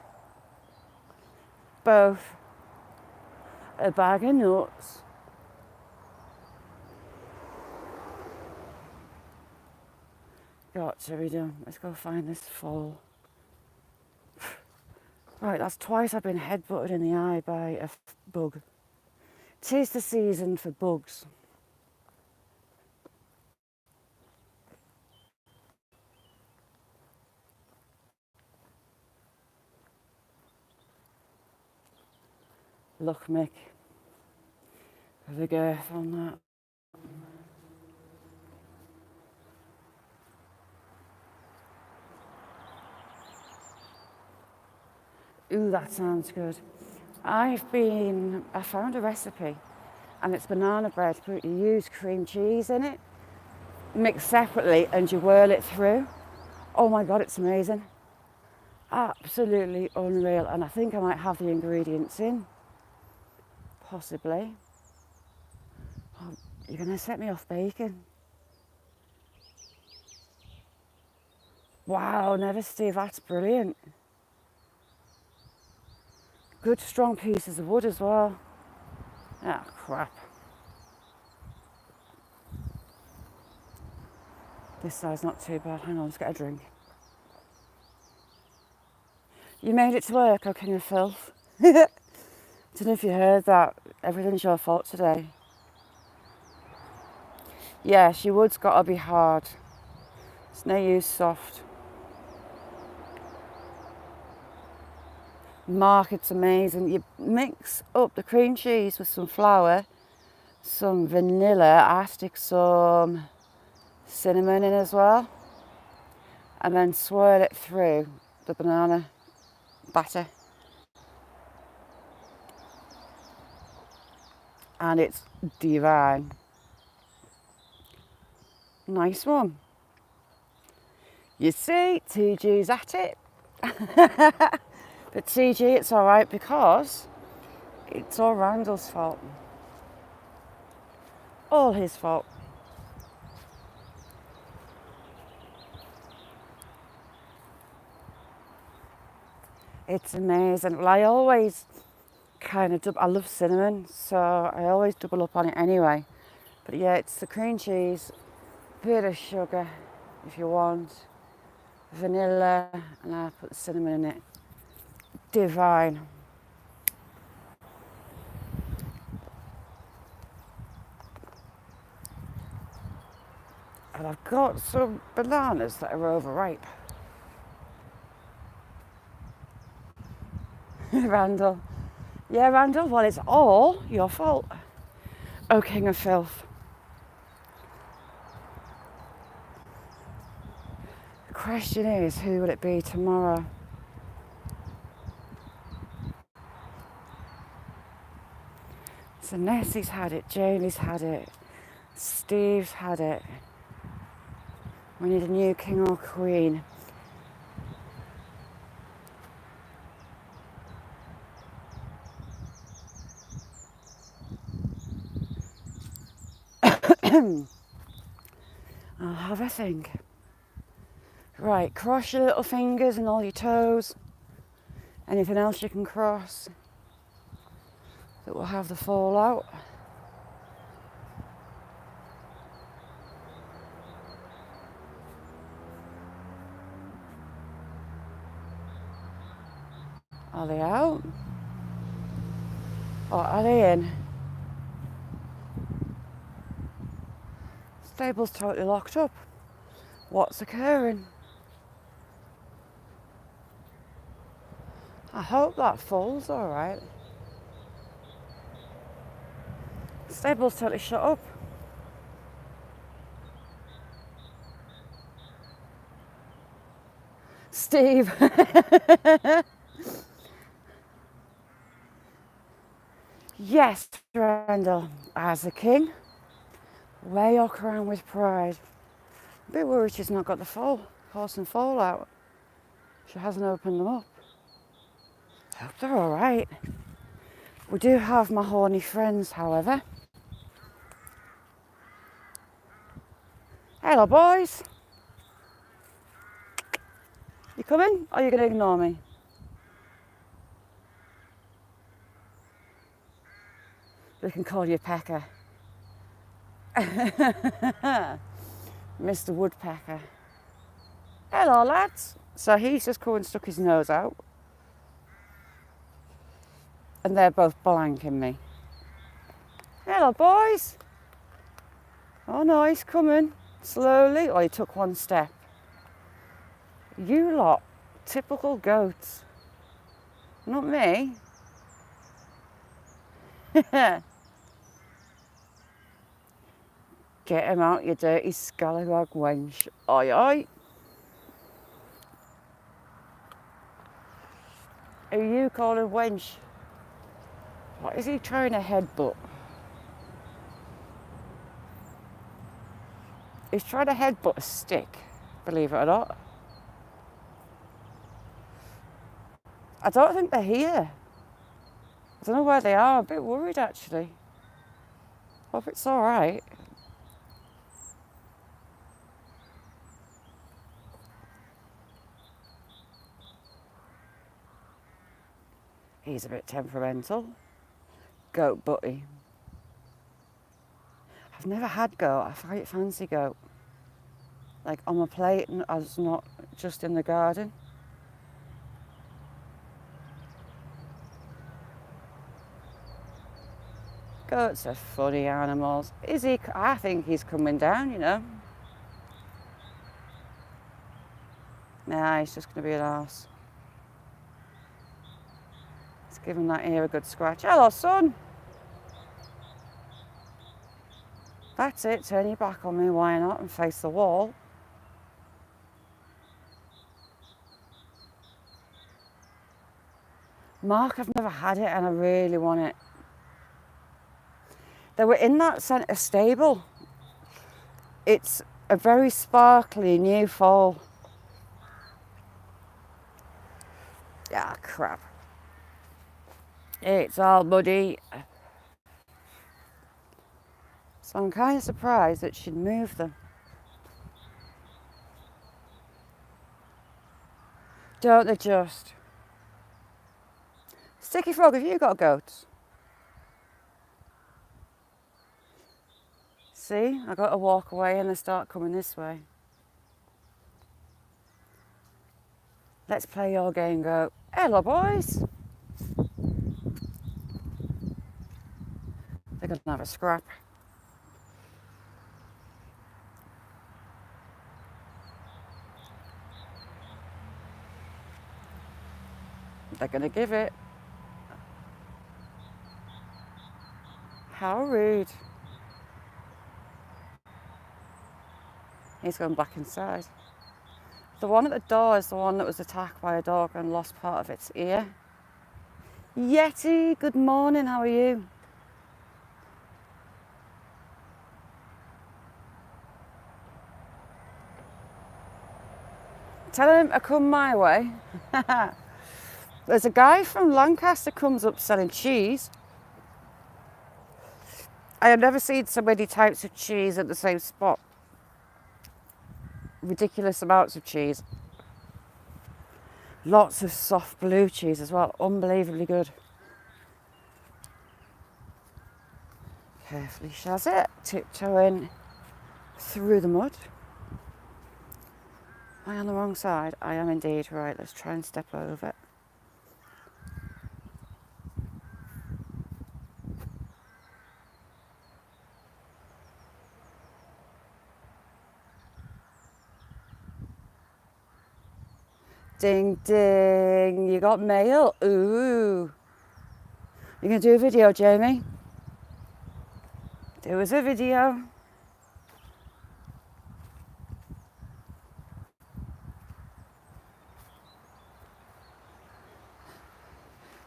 Both. A bag of nuts. Got to be done. Let's go find this foal. Right, that's twice I've been headbutted in the eye by a bug. 'Tis the season for bugs. Look, Mick, the girth on that. Ooh, that sounds good. I found a recipe and it's banana bread, but you use cream cheese in it, mixed separately, and you whirl it through. Oh my God, it's amazing. Absolutely unreal. And I think I might have the ingredients in, possibly. Oh, you're gonna set me off bacon. Wow, never, Steve, that's brilliant. Good strong pieces of wood as well. Ah, crap. This side's not too bad. Hang on, let's get a drink. You made it to work, oh king of filth. Don't know if you heard that. Everything's your fault today. Yes, your wood's got to be hard. It's no use soft. Mark, it's amazing. You mix up the cream cheese with some flour, some vanilla. I stick some cinnamon in as well, and then swirl it through the banana batter. And it's divine. Nice one. You see, TG's at it. But TG, it's all right because it's all Randall's fault. All his fault. It's amazing. Well, I always I love cinnamon, so I always double up on it anyway. But yeah, it's the cream cheese, bit of sugar if you want, vanilla, and I put the cinnamon in it. Divine. And I've got some bananas that are overripe. Randall. Yeah, Randall, well, it's all your fault. Oh, king of filth. The question is, who will it be tomorrow? So Nessie's had it, Jamie's had it, Steve's had it. We need a new king or queen. I'll have a think. Right, cross your little fingers and all your toes. Anything else you can cross that will have the fallout. Are they out? Or are they in? Stable's totally locked up. What's occurring? I hope that foal's all right. Stable's totally shut up. Steve. Yes, Randall, as a king, wear your crown with pride. A bit worried she's not got the horse and foal out. She hasn't opened them up. I hope they're all right. We do have my horny friends, however. Hello, boys. You coming, or are you going to ignore me? We can call you Pecker. Mr. Woodpecker. Hello, lads. So he's just come and stuck his nose out. And they're both blanking me. Hello, boys. Oh no, he's coming. Slowly. Oh, he took one step. You lot, typical goats. Not me. Get him out, you dirty scallywag wench. Oi, oi. Who are you calling wench? What is he trying to headbutt? He's trying to headbutt a stick, believe it or not. I don't think they're here. I don't know where they are. I'm a bit worried, actually. Hope it's all right. He's a bit temperamental. Goat butty. I've never had goat. I fancy goat. Like on my plate, and as not just in the garden. Goats are funny animals. Is he? I think he's coming down, you know. Nah, he's just going to be an arse. Let's give him that ear a good scratch. Hello, son. That's it. Turn your back on me, why not, and face the wall. Mark, I've never had it and I really want it. They were in that centre stable. It's a very sparkly new foal. Ah, crap. It's all muddy. So I'm kind of surprised that she'd move them. Don't they just? Sticky Frog, have you got goats? See, I got to walk away and they start coming this way. Let's play your game, goat. Hello, boys. They're going to have a scrap. They're going to give it. How rude. He's going back inside. The one at the door is the one that was attacked by a dog and lost part of its ear. Yeti, good morning, how are you? Tell him to come my way. There's a guy from Lancaster comes up selling cheese. I have never seen so many types of cheese at the same spot. Ridiculous amounts of cheese. Lots of soft blue cheese as well. Unbelievably good. Carefully shaz it. Tiptoeing through the mud. Am I on the wrong side? I am indeed. Right, let's try and step over. Ding, ding, you got mail? Ooh. You gonna do a video, Jamie? Do us a video.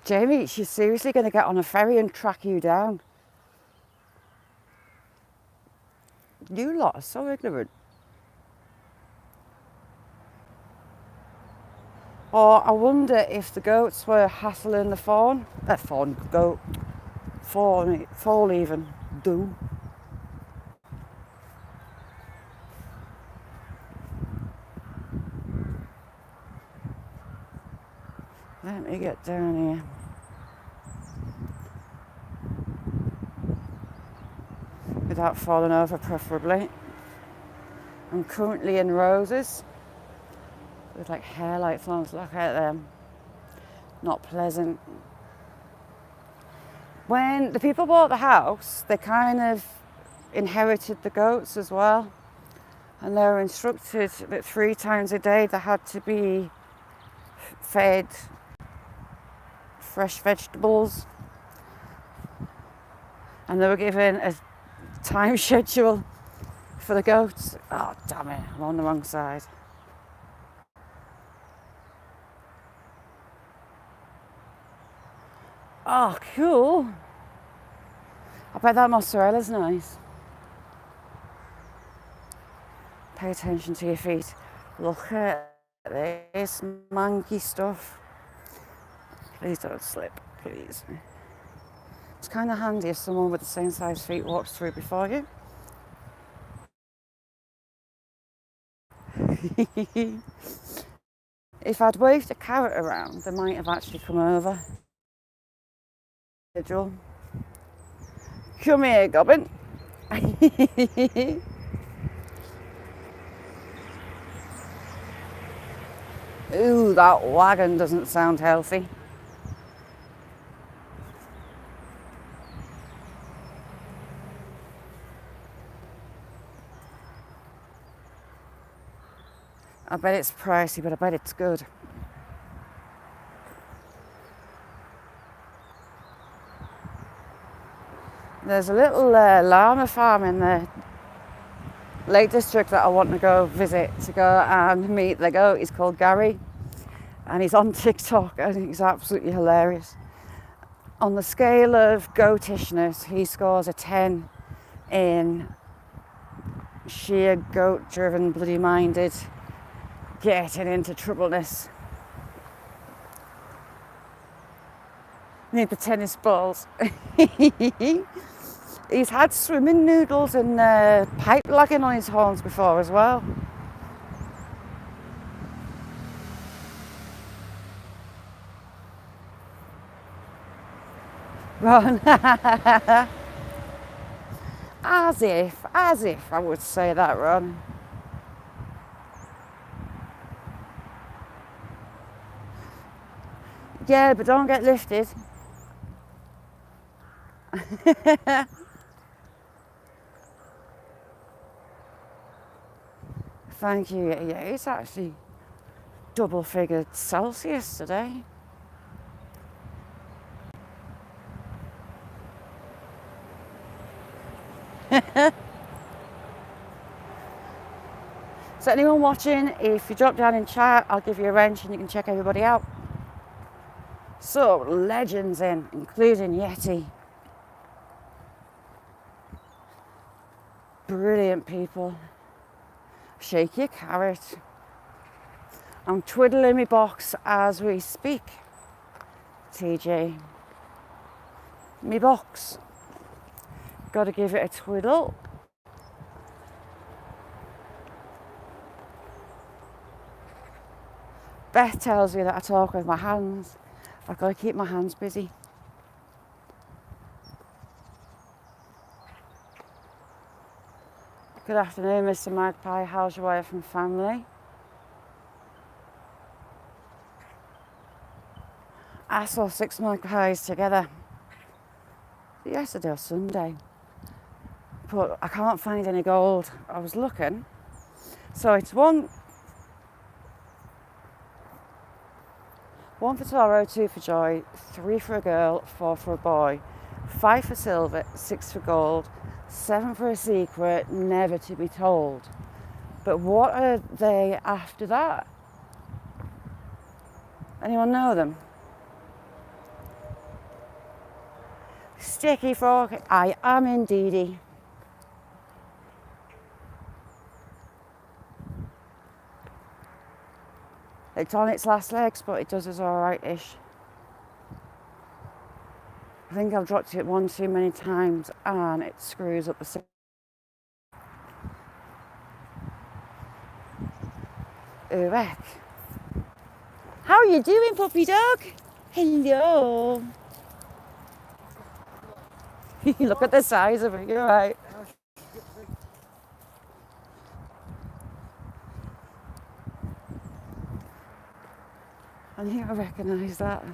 Jamie, she's seriously gonna get on a ferry and track you down. You lot are so ignorant. Or I wonder if the goats were hassling the fawn. Fawn even. Do. Let me get down here. Without falling over, preferably. I'm currently in roses. With like hair like thorns, look at them. Not pleasant. When the people bought the house, they kind of inherited the goats as well. And they were instructed that 3 times a day they had to be fed fresh vegetables. And they were given a time schedule for the goats. Oh, damn it, I'm on the wrong side. Oh, cool. I bet that mozzarella's nice. Pay attention to your feet. Look at this manky stuff. Please don't slip, please. It's kind of handy if someone with the same size feet walks through before you. If I'd waved a carrot around, they might have actually come over. Come here, Gobbin. Ooh, that wagon doesn't sound healthy. I bet it's pricey, but I bet it's good. There's a little llama farm in the Lake District that I want to go visit, to go and meet the goat. He's called Gary, and he's on TikTok, and he's absolutely hilarious. On the scale of goatishness, he scores a 10 in sheer goat-driven, bloody-minded, getting into troubleness. Need the tennis balls. He's had swimming noodles and pipe lagging on his horns before as well. Ron. As if I would say that, Ron. Yeah, but don't get lifted. Thank you. Yeah, it's actually double-figured Celsius today. So anyone watching, if you drop down in chat, I'll give you a wrench and you can check everybody out. So, legends in, including Yeti. Brilliant people. Shake your carrot. I'm twiddling my box as we speak. TJ. Me box. Got to give it a twiddle. Beth tells me that I talk with my hands. I've got to keep my hands busy. Good afternoon, Mr. Magpie. How's your wife and family? I saw 6 magpies together yesterday or Sunday, but I can't find any gold. I was looking. So it's one for sorrow, 2 for joy, 3 for a girl, 4 for a boy, 5 for silver, 6 for gold, 7 for a secret, never to be told. But what are they after that? Anyone know them? Sticky frog, I am indeedy. It's on its last legs, but it does us alright-ish. I think I've dropped it one too many times and it screws up the Ooh, heck. How are you doing, puppy dog? Hello. Look at the size of it, you're right. I think I recognise that.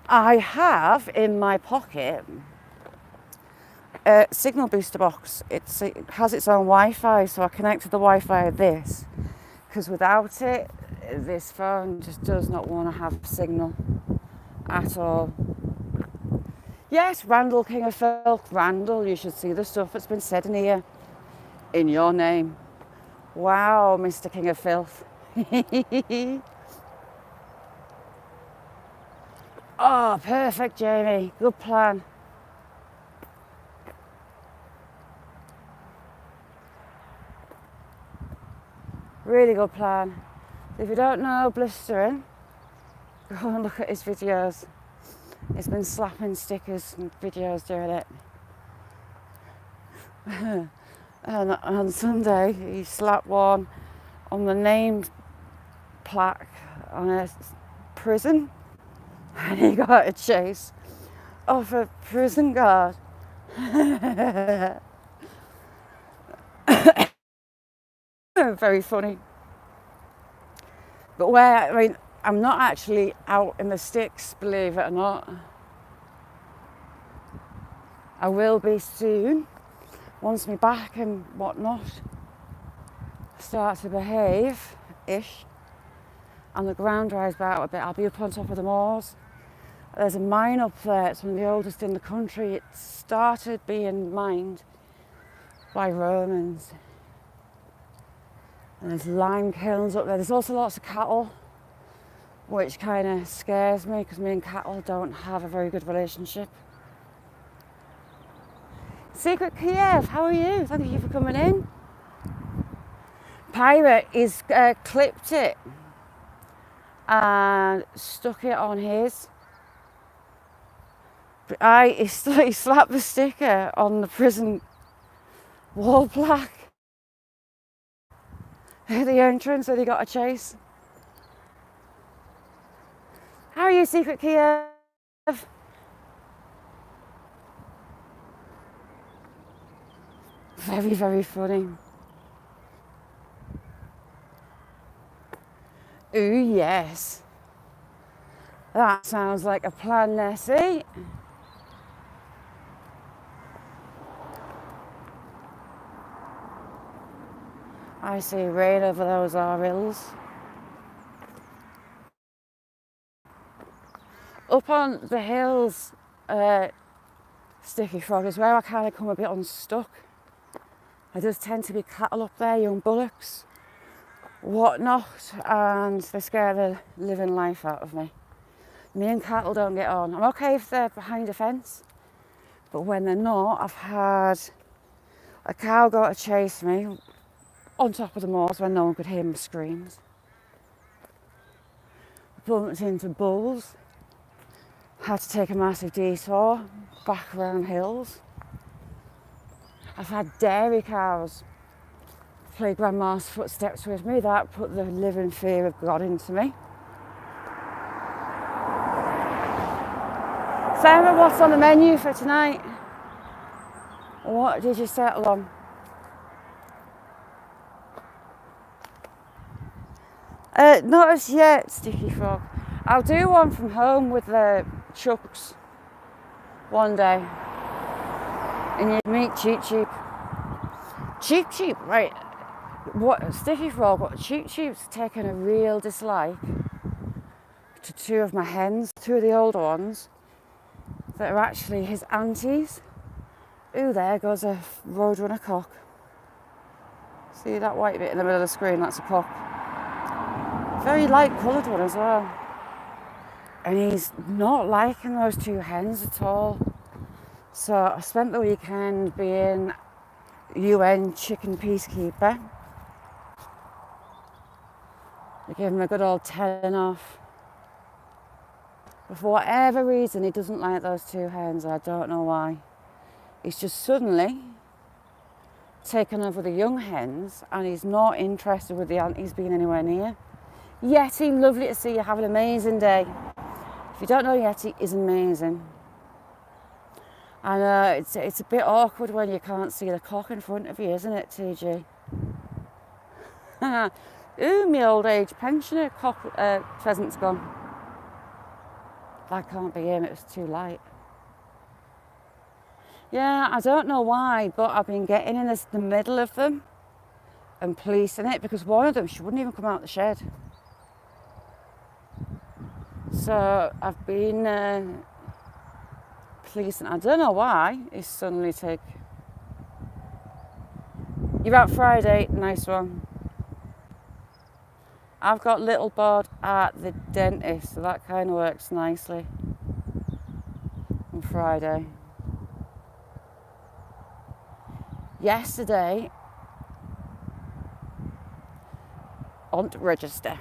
I have in my pocket a signal booster box. It has its own Wi-Fi, so I connected the Wi-Fi of this, because without it, this phone just does not want to have signal at all. Yes, Randall, King of Filth. Randall, you should see the stuff that's been said in here in your name. Wow, Mr. King of Filth. Oh, perfect, Jamie. Good plan. Really good plan. If you don't know Blistering, go and look at his videos. He's been slapping stickers and videos doing it. And on Sunday, he slapped one on the name plaque on a prison, and he got a chase off a prison guard. Very funny. But I'm not actually out in the sticks, believe it or not. I will be soon, once my back and whatnot start to behave-ish, and the ground dries out a bit. I'll be up on top of the moors. There's a mine up there, it's one of the oldest in the country. It started being mined by Romans. And there's lime kilns up there. There's also lots of cattle, which kind of scares me, because me and cattle don't have a very good relationship. Secret Kiev, how are you? Thank you for coming in. Pirate is clipped it and stuck it on his. He slapped the sticker on the prison wall plaque at the entrance, and he got a chase. How are you, Secret Kiev? Very, very funny. Ooh, yes. That sounds like a plan, Nessie. I see rain over those hills. Up on the hills, Sticky Frog, is where I kind of come a bit unstuck. There does tend to be cattle up there, young bullocks, whatnot, and they scare the living life out of me. Me and cattle don't get on. I'm okay if they're behind a fence, but when they're not, I've had a cow go to chase me on top of the moors when no one could hear my screams. Bumped into bulls, had to take a massive detour back around hills. I've had dairy cows play Grandma's footsteps with me. That put the living fear of God into me. Sarah, what's on the menu for tonight? What did you settle on? Not as yet, Sticky Frog. I'll do one from home with the chucks one day. And you meet Cheap Cheap. Cheap Cheap, right. What Sticky Frog, what Cheap Cheap's taken a real dislike to two of my hens, two of the older ones, that are actually his aunties. Ooh, there goes a roadrunner cock. See that white bit in the middle of the screen? That's a cock. Very light coloured one as well. And he's not liking those two hens at all. So I spent the weekend being UN chicken peacekeeper. I gave him a good old 10 off. But for whatever reason, he doesn't like those two hens. I don't know why. He's just suddenly taken over the young hens, and he's not interested with the aunties being anywhere near. Yeti, lovely to see you. Have an amazing day. If you don't know, Yeti is amazing. And it's a bit awkward when you can't see the cock in front of you, isn't it, TG? Ooh, my old age pensioner pheasant's gone. That can't be him, it was too light. Yeah, I don't know why, but I've been getting in the middle of them and policing it, because one of them, she wouldn't even come out the shed. So I've been policing. I don't know why it's suddenly take. You're out Friday, nice one. I've got little board at the dentist, so that kind of works nicely on Friday. Yesterday, on to register.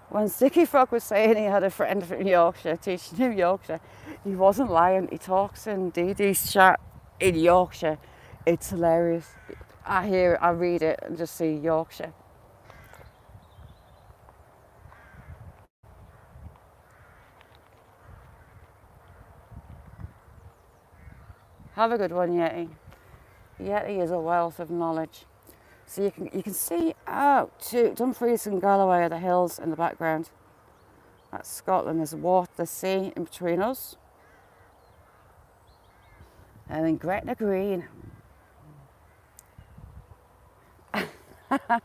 When Sticky Frog was saying he had a friend from Yorkshire teaching him Yorkshire, he wasn't lying. He talks in Dee Dee's chat in Yorkshire. It's hilarious. I hear it, I read it and just see Yorkshire. Have a good one, Yeti. Yeti is a wealth of knowledge. So you can see out to Dumfries and Galloway are the hills in the background. That's Scotland. There's water, the sea in between us. And then Gretna Green. I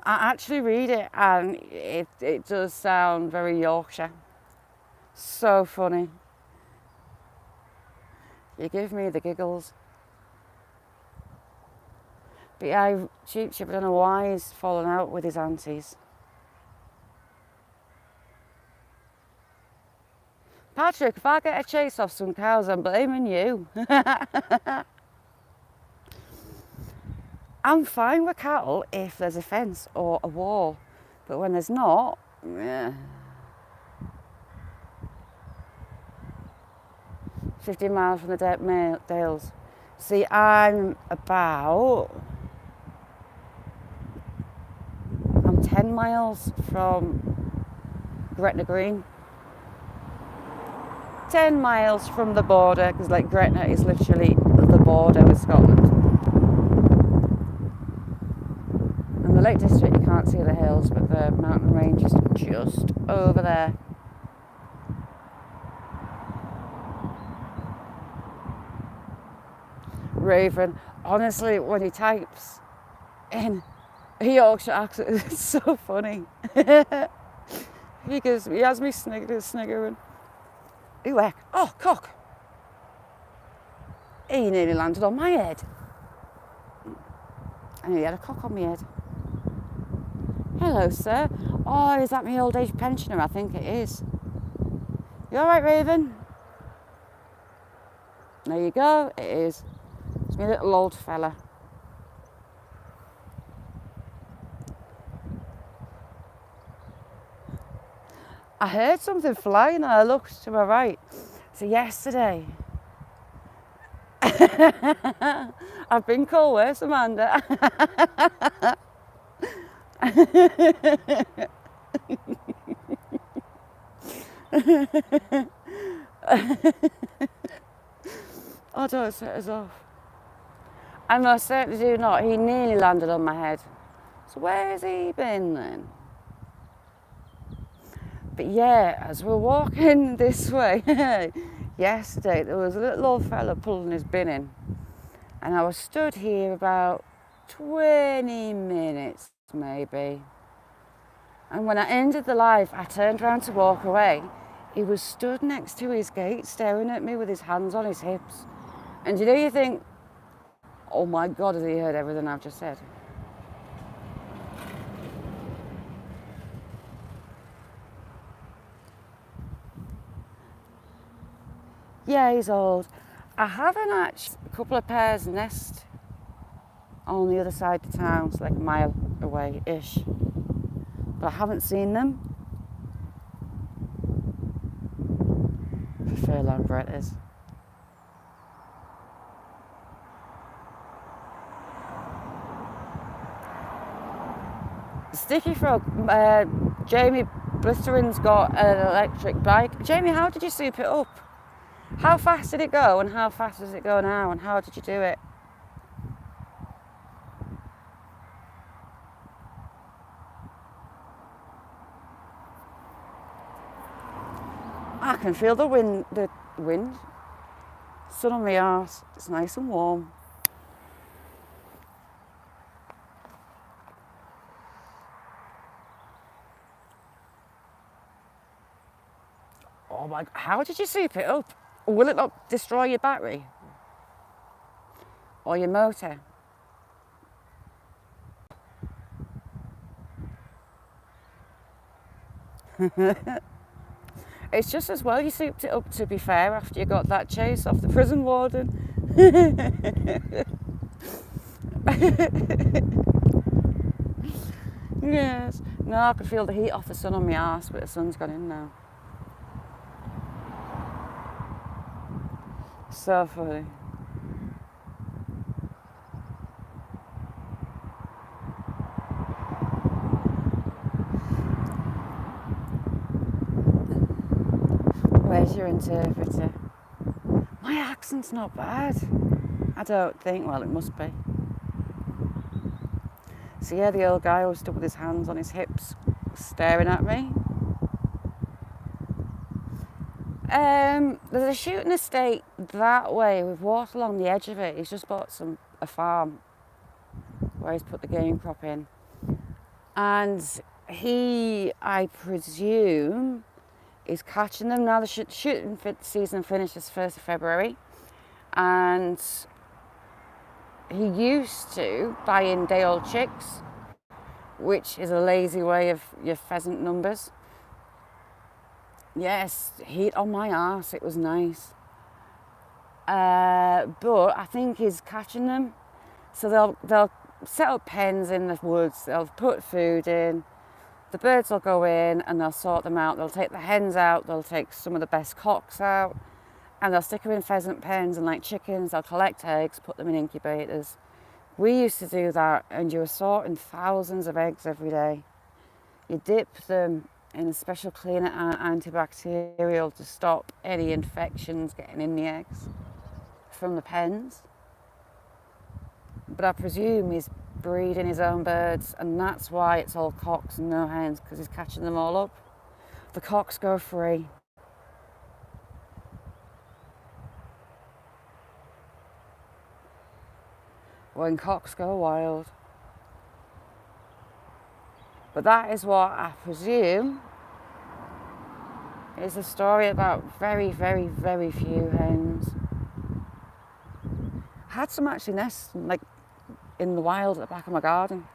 actually read it and it does sound very Yorkshire. So funny. You give me the giggles. But yeah, Cheap Chip, I don't know why he's fallen out with his aunties. Patrick, if I get a chase off some cows, I'm blaming you. I'm fine with cattle if there's a fence or a wall, but when there's not, yeah. 15 miles from the Dales. See, I'm 10 miles from Gretna Green. 10 miles from the border, because like Gretna is literally the border with Scotland. And the Lake District, you can't see the hills, but the mountain range is just over there. Raven, honestly, when he types in a Yorkshire accent, it's so funny. He has me sniggering. Ooh, heck. Oh, cock. He nearly landed on my head. I nearly had a cock on my head. Hello, sir. Oh, is that my old age pensioner? I think it is. You all right, Raven? There you go. It is. It's my little old fella. I heard something flying and I looked to my right. So yesterday, I've been called worse, Amanda. Oh, don't set us off. I most certainly do not. He nearly landed on my head. So where has he been then? But yeah, as we're walking this way, yesterday there was a little old fella pulling his bin in. And I was stood here about 20 minutes maybe. And when I ended the live, I turned around to walk away. He was stood next to his gate staring at me with his hands on his hips. And you think, oh my God, has he heard everything I've just said? Yeah, he's old. I haven't actually, a couple of pairs nest on the other side of town, it's like a mile away-ish. But I haven't seen them. For furlong Brett is. Sticky Frog, Jamie Blisterin's got an electric bike. Jamie, how did you soup it up? How fast did it go and how fast does it go now and how did you do it? I can feel the wind, sun on my arse. It's nice and warm. Oh my, how did you soup it up? Will it not destroy your battery? Or your motor? It's just as well you souped it up, to be fair, after you got that chase off the prison warden. Yes. No, I could feel the heat off the sun on my arse, but the sun's gone in now. So funny. Where's your interpreter? My accent's not bad. I don't think. Well, it must be. So yeah, the old guy was stood with his hands on his hips, staring at me. There's a shooting estate that way. We've walked along the edge of it. He's just bought a farm where he's put the game crop in. And he, I presume, is catching them. Now the shooting season finishes 1st of February. And he used to buy in day-old chicks, which is a lazy way of your pheasant numbers. Yes, heat on my arse, it was nice. But I think he's catching them. So they'll set up pens in the woods, they'll put food in, the birds will go in and they'll sort them out. They'll take the hens out, they'll take some of the best cocks out, and they'll stick them in pheasant pens, and like chickens, they'll collect eggs, put them in incubators. We used to do that, and you were sorting thousands of eggs every day. You dip them in a special cleaner antibacterial to stop any infections getting in the eggs from the pens. But I presume he's breeding his own birds, and that's why it's all cocks and no hens, because he's catching them all up. The cocks go free. When cocks go wild. But that is what I presume is a story about very, very, very few hens. I had some actually nests like in the wild at the back of my garden.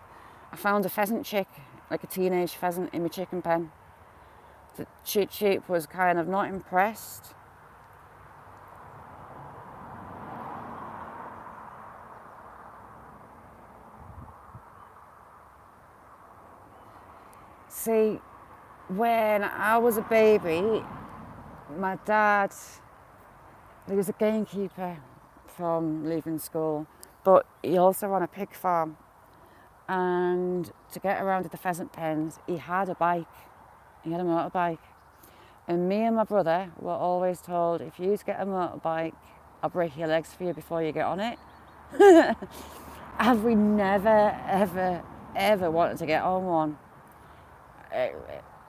I found a pheasant chick, like a teenage pheasant, in my chicken pen. The sheep was kind of not impressed. See, when I was a baby, my dad, he was a gamekeeper from leaving school, but he also ran a pig farm. And to get around to the pheasant pens, he had a bike. He had a motorbike. And me and my brother were always told, if you get a motorbike, I'll break your legs for you before you get on it. And we never, ever, ever wanted to get on one.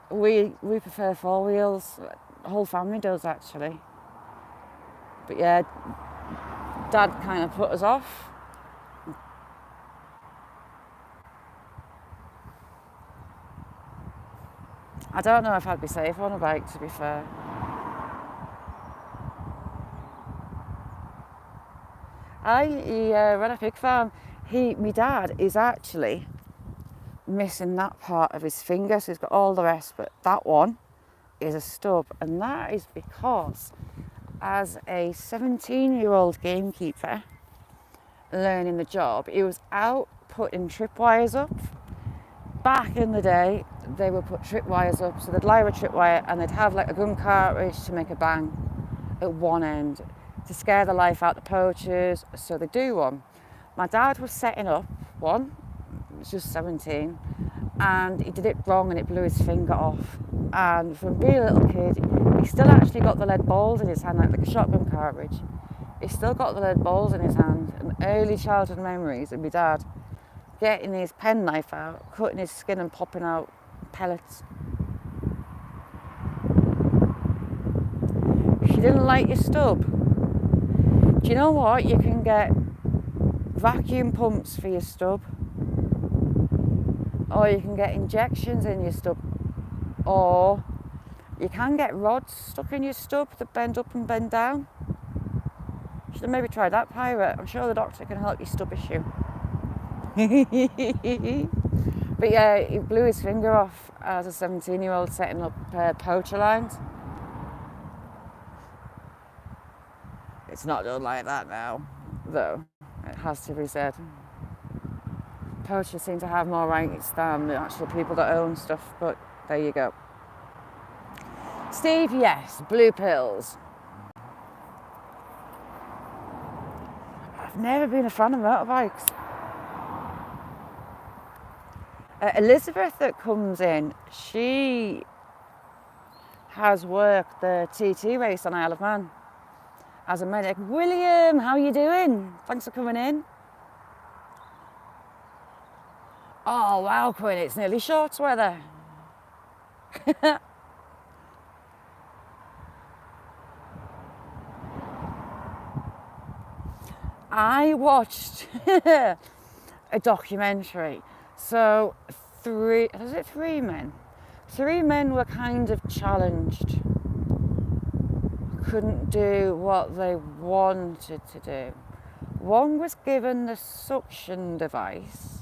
We prefer four wheels. The whole family does, actually. But yeah, Dad kind of put us off. I don't know if I'd be safe on a bike, to be fair. He ran a pig farm. My dad is actually missing that part of his finger, so he's got all the rest, but that one is a stub, and that is because as a 17-year-old gamekeeper learning the job, he was out putting tripwires up. Back in the day, they would put tripwires up, so they'd lie a tripwire and they'd have like a gun cartridge to make a bang at one end to scare the life out the poachers, so they do one. My dad was setting up one, he was just 17, and he did it wrong and it blew his finger off. And from being a little kid, he still actually got the lead balls in his hand, like a shotgun cartridge. He still got the lead balls in his hand, and early childhood memories of my dad getting his penknife out, cutting his skin and popping out pellets. you didn't like your stub, do you know what? You can get vacuum pumps for your stub, or you can get injections in your stub, or you can get rods stuck in your stub that bend up and bend down. You should have maybe tried that, Pirate. I'm sure the doctor can help your stub issue. But yeah, he blew his finger off as a 17-year-old setting up poacher lines. It's not done like that now, though, it has to be said. Poachers seem to have more rights than the actual people that own stuff, but there you go. Steve, yes, blue pills. I've never been a fan of motorbikes. Elizabeth that comes in, she has worked the TT race on Isle of Man as a medic. William, how are you doing? Thanks for coming in. Oh wow, Quinn, it's nearly shorts weather. I watched a documentary. So three men? Three men were kind of challenged. Couldn't do what they wanted to do. One was given the suction device.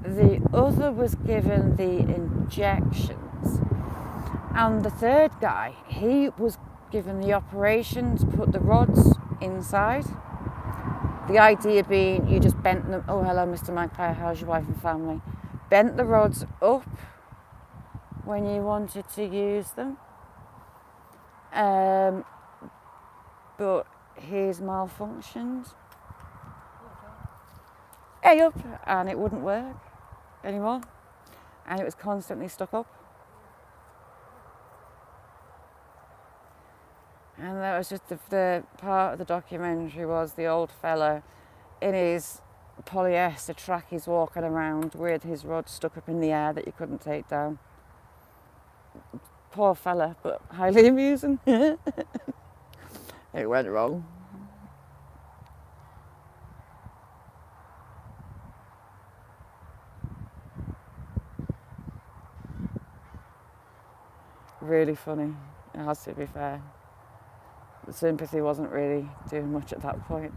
The other was given the injections. And the third guy, he was given the operation to put the rods inside. The idea being you just bent them. Oh, hello, Mr. Magpie. How's your wife and family? Bent the rods up when you wanted to use them. But his malfunctioned. Hey up, and it wouldn't work anymore, and it was constantly stuck up. And that was just the part of the documentary was the old fella in his polyester trackies walking around with his rod stuck up in the air that you couldn't take down. Poor fella, but highly amusing. It went wrong. Really funny, it has to be fair. The sympathy wasn't really doing much at that point.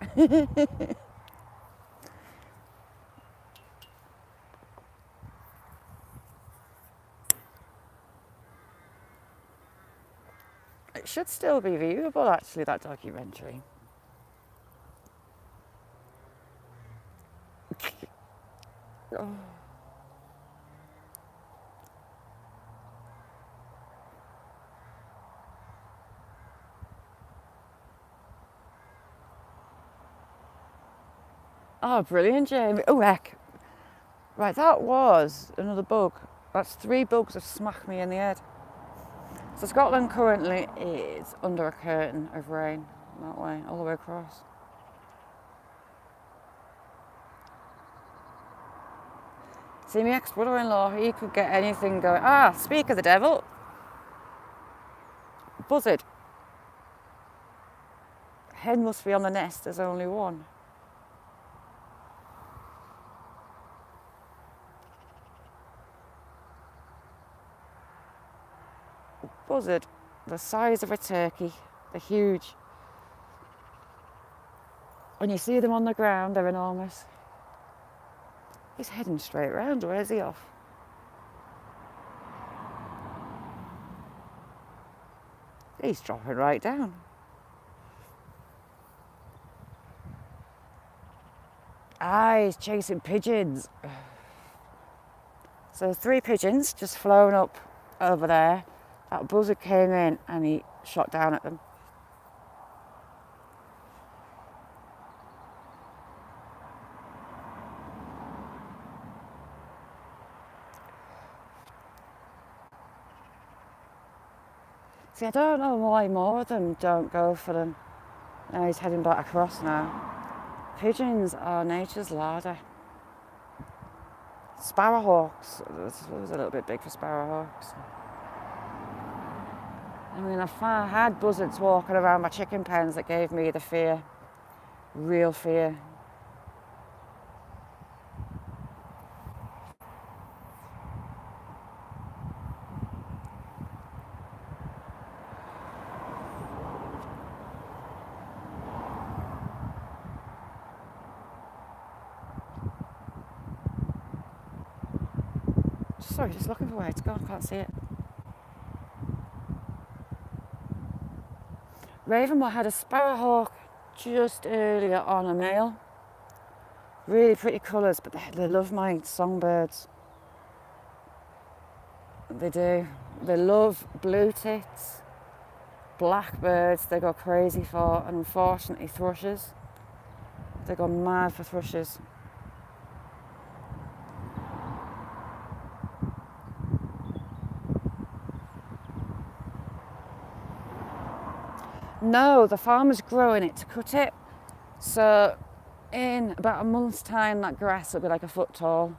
It should still be viewable, actually, that documentary. Oh. Oh, brilliant, Jamie. Oh, heck. Right, that was another bug. That's 3 bugs have smacked me in the head. So Scotland currently is under a curtain of rain, that way, all the way across. See, my ex-brother-in-law, he could get anything going. Ah, speak of the devil. Buzzard. Hen must be on the nest, there's only one. Buzzard, the size of a turkey, they're huge. When you see them on the ground, they're enormous. He's heading straight round, where's he off? He's dropping right down. Ah, he's chasing pigeons. So 3 pigeons just flown up over there. That buzzard came in and he shot down at them. See, I don't know why more of them don't go for them. Now he's heading back across now. Pigeons are nature's larder. Sparrowhawks. It was a little bit big for sparrowhawks. I mean, I had buzzards walking around my chicken pens that gave me the fear, real fear. Sorry, just looking for where it's gone, can't see it. Ravenwood had a sparrowhawk just earlier on, a male. Really pretty colours, but they love my songbirds. They do. They love blue tits, blackbirds they go crazy for, and unfortunately thrushes. They go mad for thrushes. No, the farmer's growing it to cut it. So in about a month's time, that grass will be like a foot tall.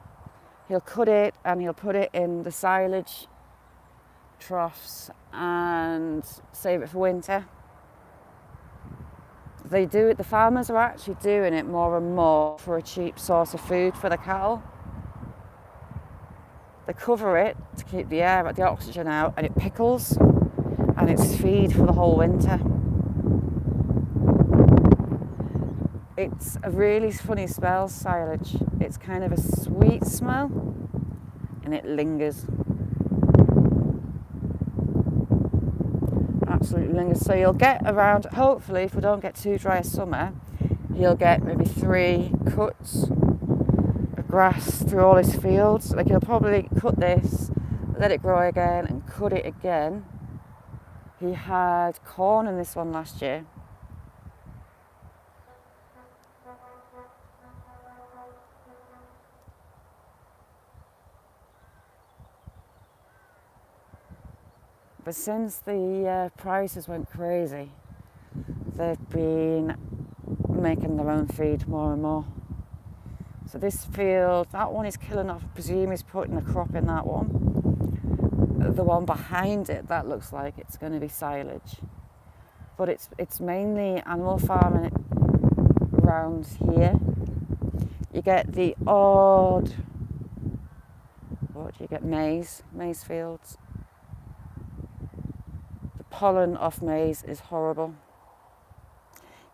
He'll cut it and he'll put it in the silage troughs and save it for winter. They do it, the farmers are actually doing it more and more for a cheap source of food for the cattle. They cover it to keep the air, the oxygen out, and it pickles, and it's feed for the whole winter. It's a really funny smell, silage. It's kind of a sweet smell, and it lingers. Absolutely lingers. So you'll get around, hopefully, if we don't get too dry a summer, you'll get maybe 3 cuts of grass through all his fields. Like he'll probably cut this, let it grow again, and cut it again. He had corn in this one last year. But since the prices went crazy, they've been making their own feed more and more. So this field, that one is killing off. I presume he's putting a crop in that one. The one behind it, that looks like it's going to be silage. But it's mainly animal farming around here. You get the odd, what do you get? Maize fields. The pollen off maize is horrible.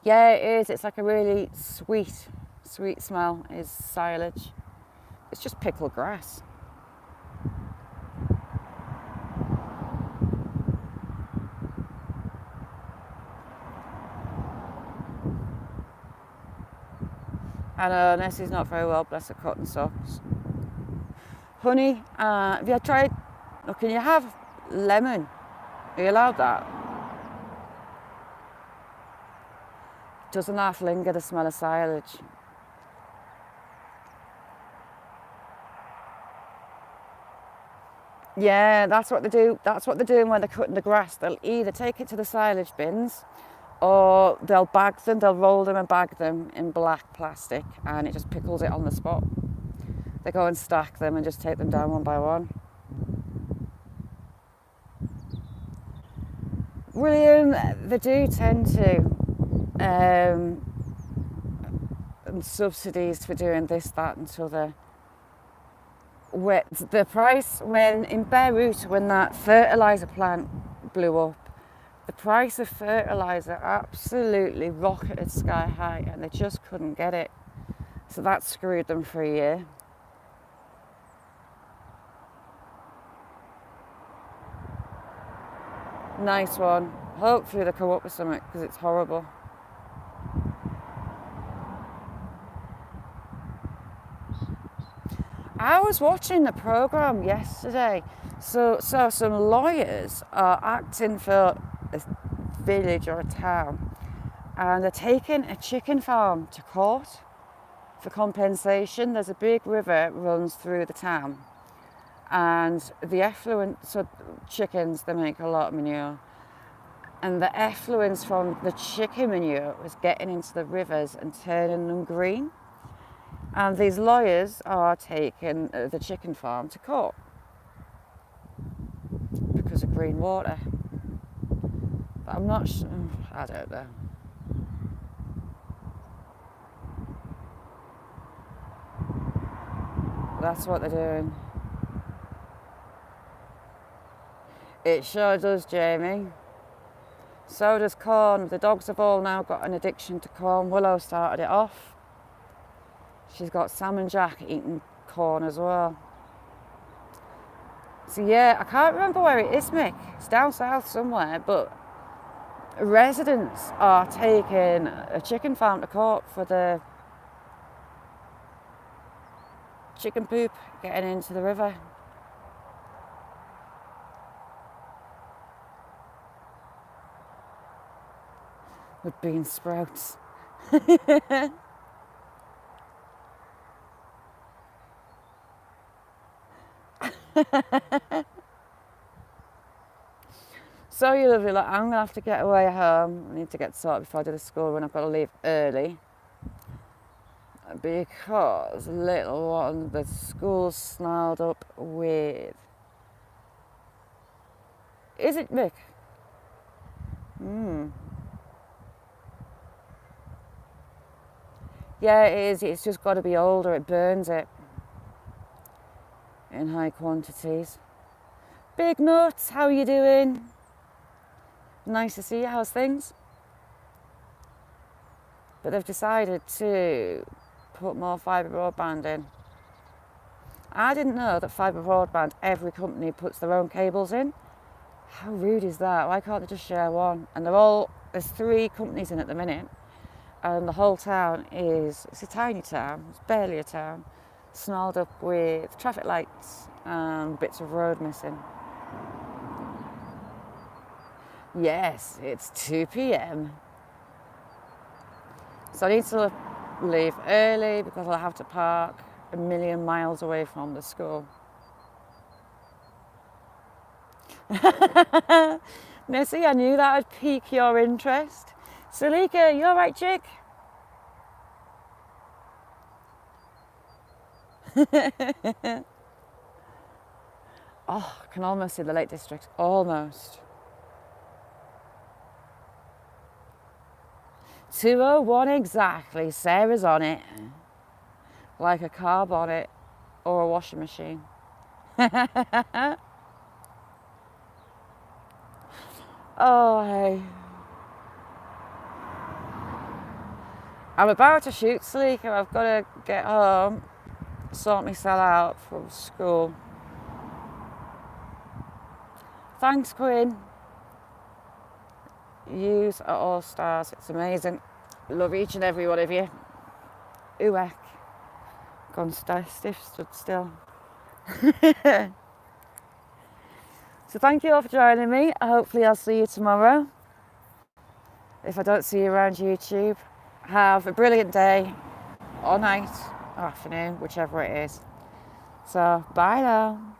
Yeah, it is. It's like a really sweet smell is silage. It's just pickled grass. I know, Nessie's not very well, bless her cotton socks. Honey, have you tried, look, can you have lemon? Are you allowed that? Doesn't half linger the smell of silage. Yeah, that's what they do. That's what they're doing when they're cutting the grass. They'll either take it to the silage bins or they'll bag them, they'll roll them and bag them in black plastic, and it just pickles it on the spot. They go and stack them and just take them down one by one. William, they do tend to subsidies for doing this, that and t'other. The price when in Beirut, when that fertiliser plant blew up, the price of fertiliser absolutely rocketed sky high and they just couldn't get it. So that screwed them for a year. Nice one. Hopefully they come up with something because it's horrible. I was watching the programme yesterday. So some lawyers are acting for a village or a town, and they're taking a chicken farm to court for compensation. There's a big river runs through the town, and the effluent, so chickens, they make a lot of manure, and the effluence from the chicken manure was getting into the rivers and turning them green. And these lawyers are taking the chicken farm to court because of green water. But I'm not sure. I don't know. That's what they're doing. It sure does, Jamie. So does corn. The dogs have all now got an addiction to corn. Willow started it off. She's got Sam and Jack eating corn as well. So yeah, I can't remember where it is, Mick. It's down south somewhere, but residents are taking a chicken farm to court for the chicken poop getting into the river. With bean sprouts. So you lovely, look, I'm gonna have to get away home. I need to get sorted before I do the school run. I've got to leave early because little one, the school's snarled up with. Is it Mick? Yeah, it is. It's just got to be older. It burns it in high quantities. Big Nuts, how are you doing? Nice to see you. How's things? But they've decided to put more fibre broadband in. I didn't know that fibre broadband, every company puts their own cables in. How rude is that? Why can't they just share one? And there's 3 companies in at the minute, and the whole town it's a tiny town, it's barely a town, snarled up with traffic lights and bits of road missing. Yes, it's 2 p.m. So I need to leave early because I'll have to park a million miles away from the school. Now see, I knew that would pique your interest. Salika, you alright, chick? Oh, I can almost see the Lake District. Almost. 2:01 exactly. Sarah's on it. Like a car bonnet or a washing machine. Oh, hey. I'm about to shoot Salika. I've got to get home, sort myself out from school. Thanks, Quinn. Yous are all stars. It's amazing. Love each and every one of you. Ooh, gone stiff, stood still. So thank you all for joining me. Hopefully I'll see you tomorrow. If I don't see you around YouTube, have a brilliant day or night or afternoon, whichever it is. So bye now.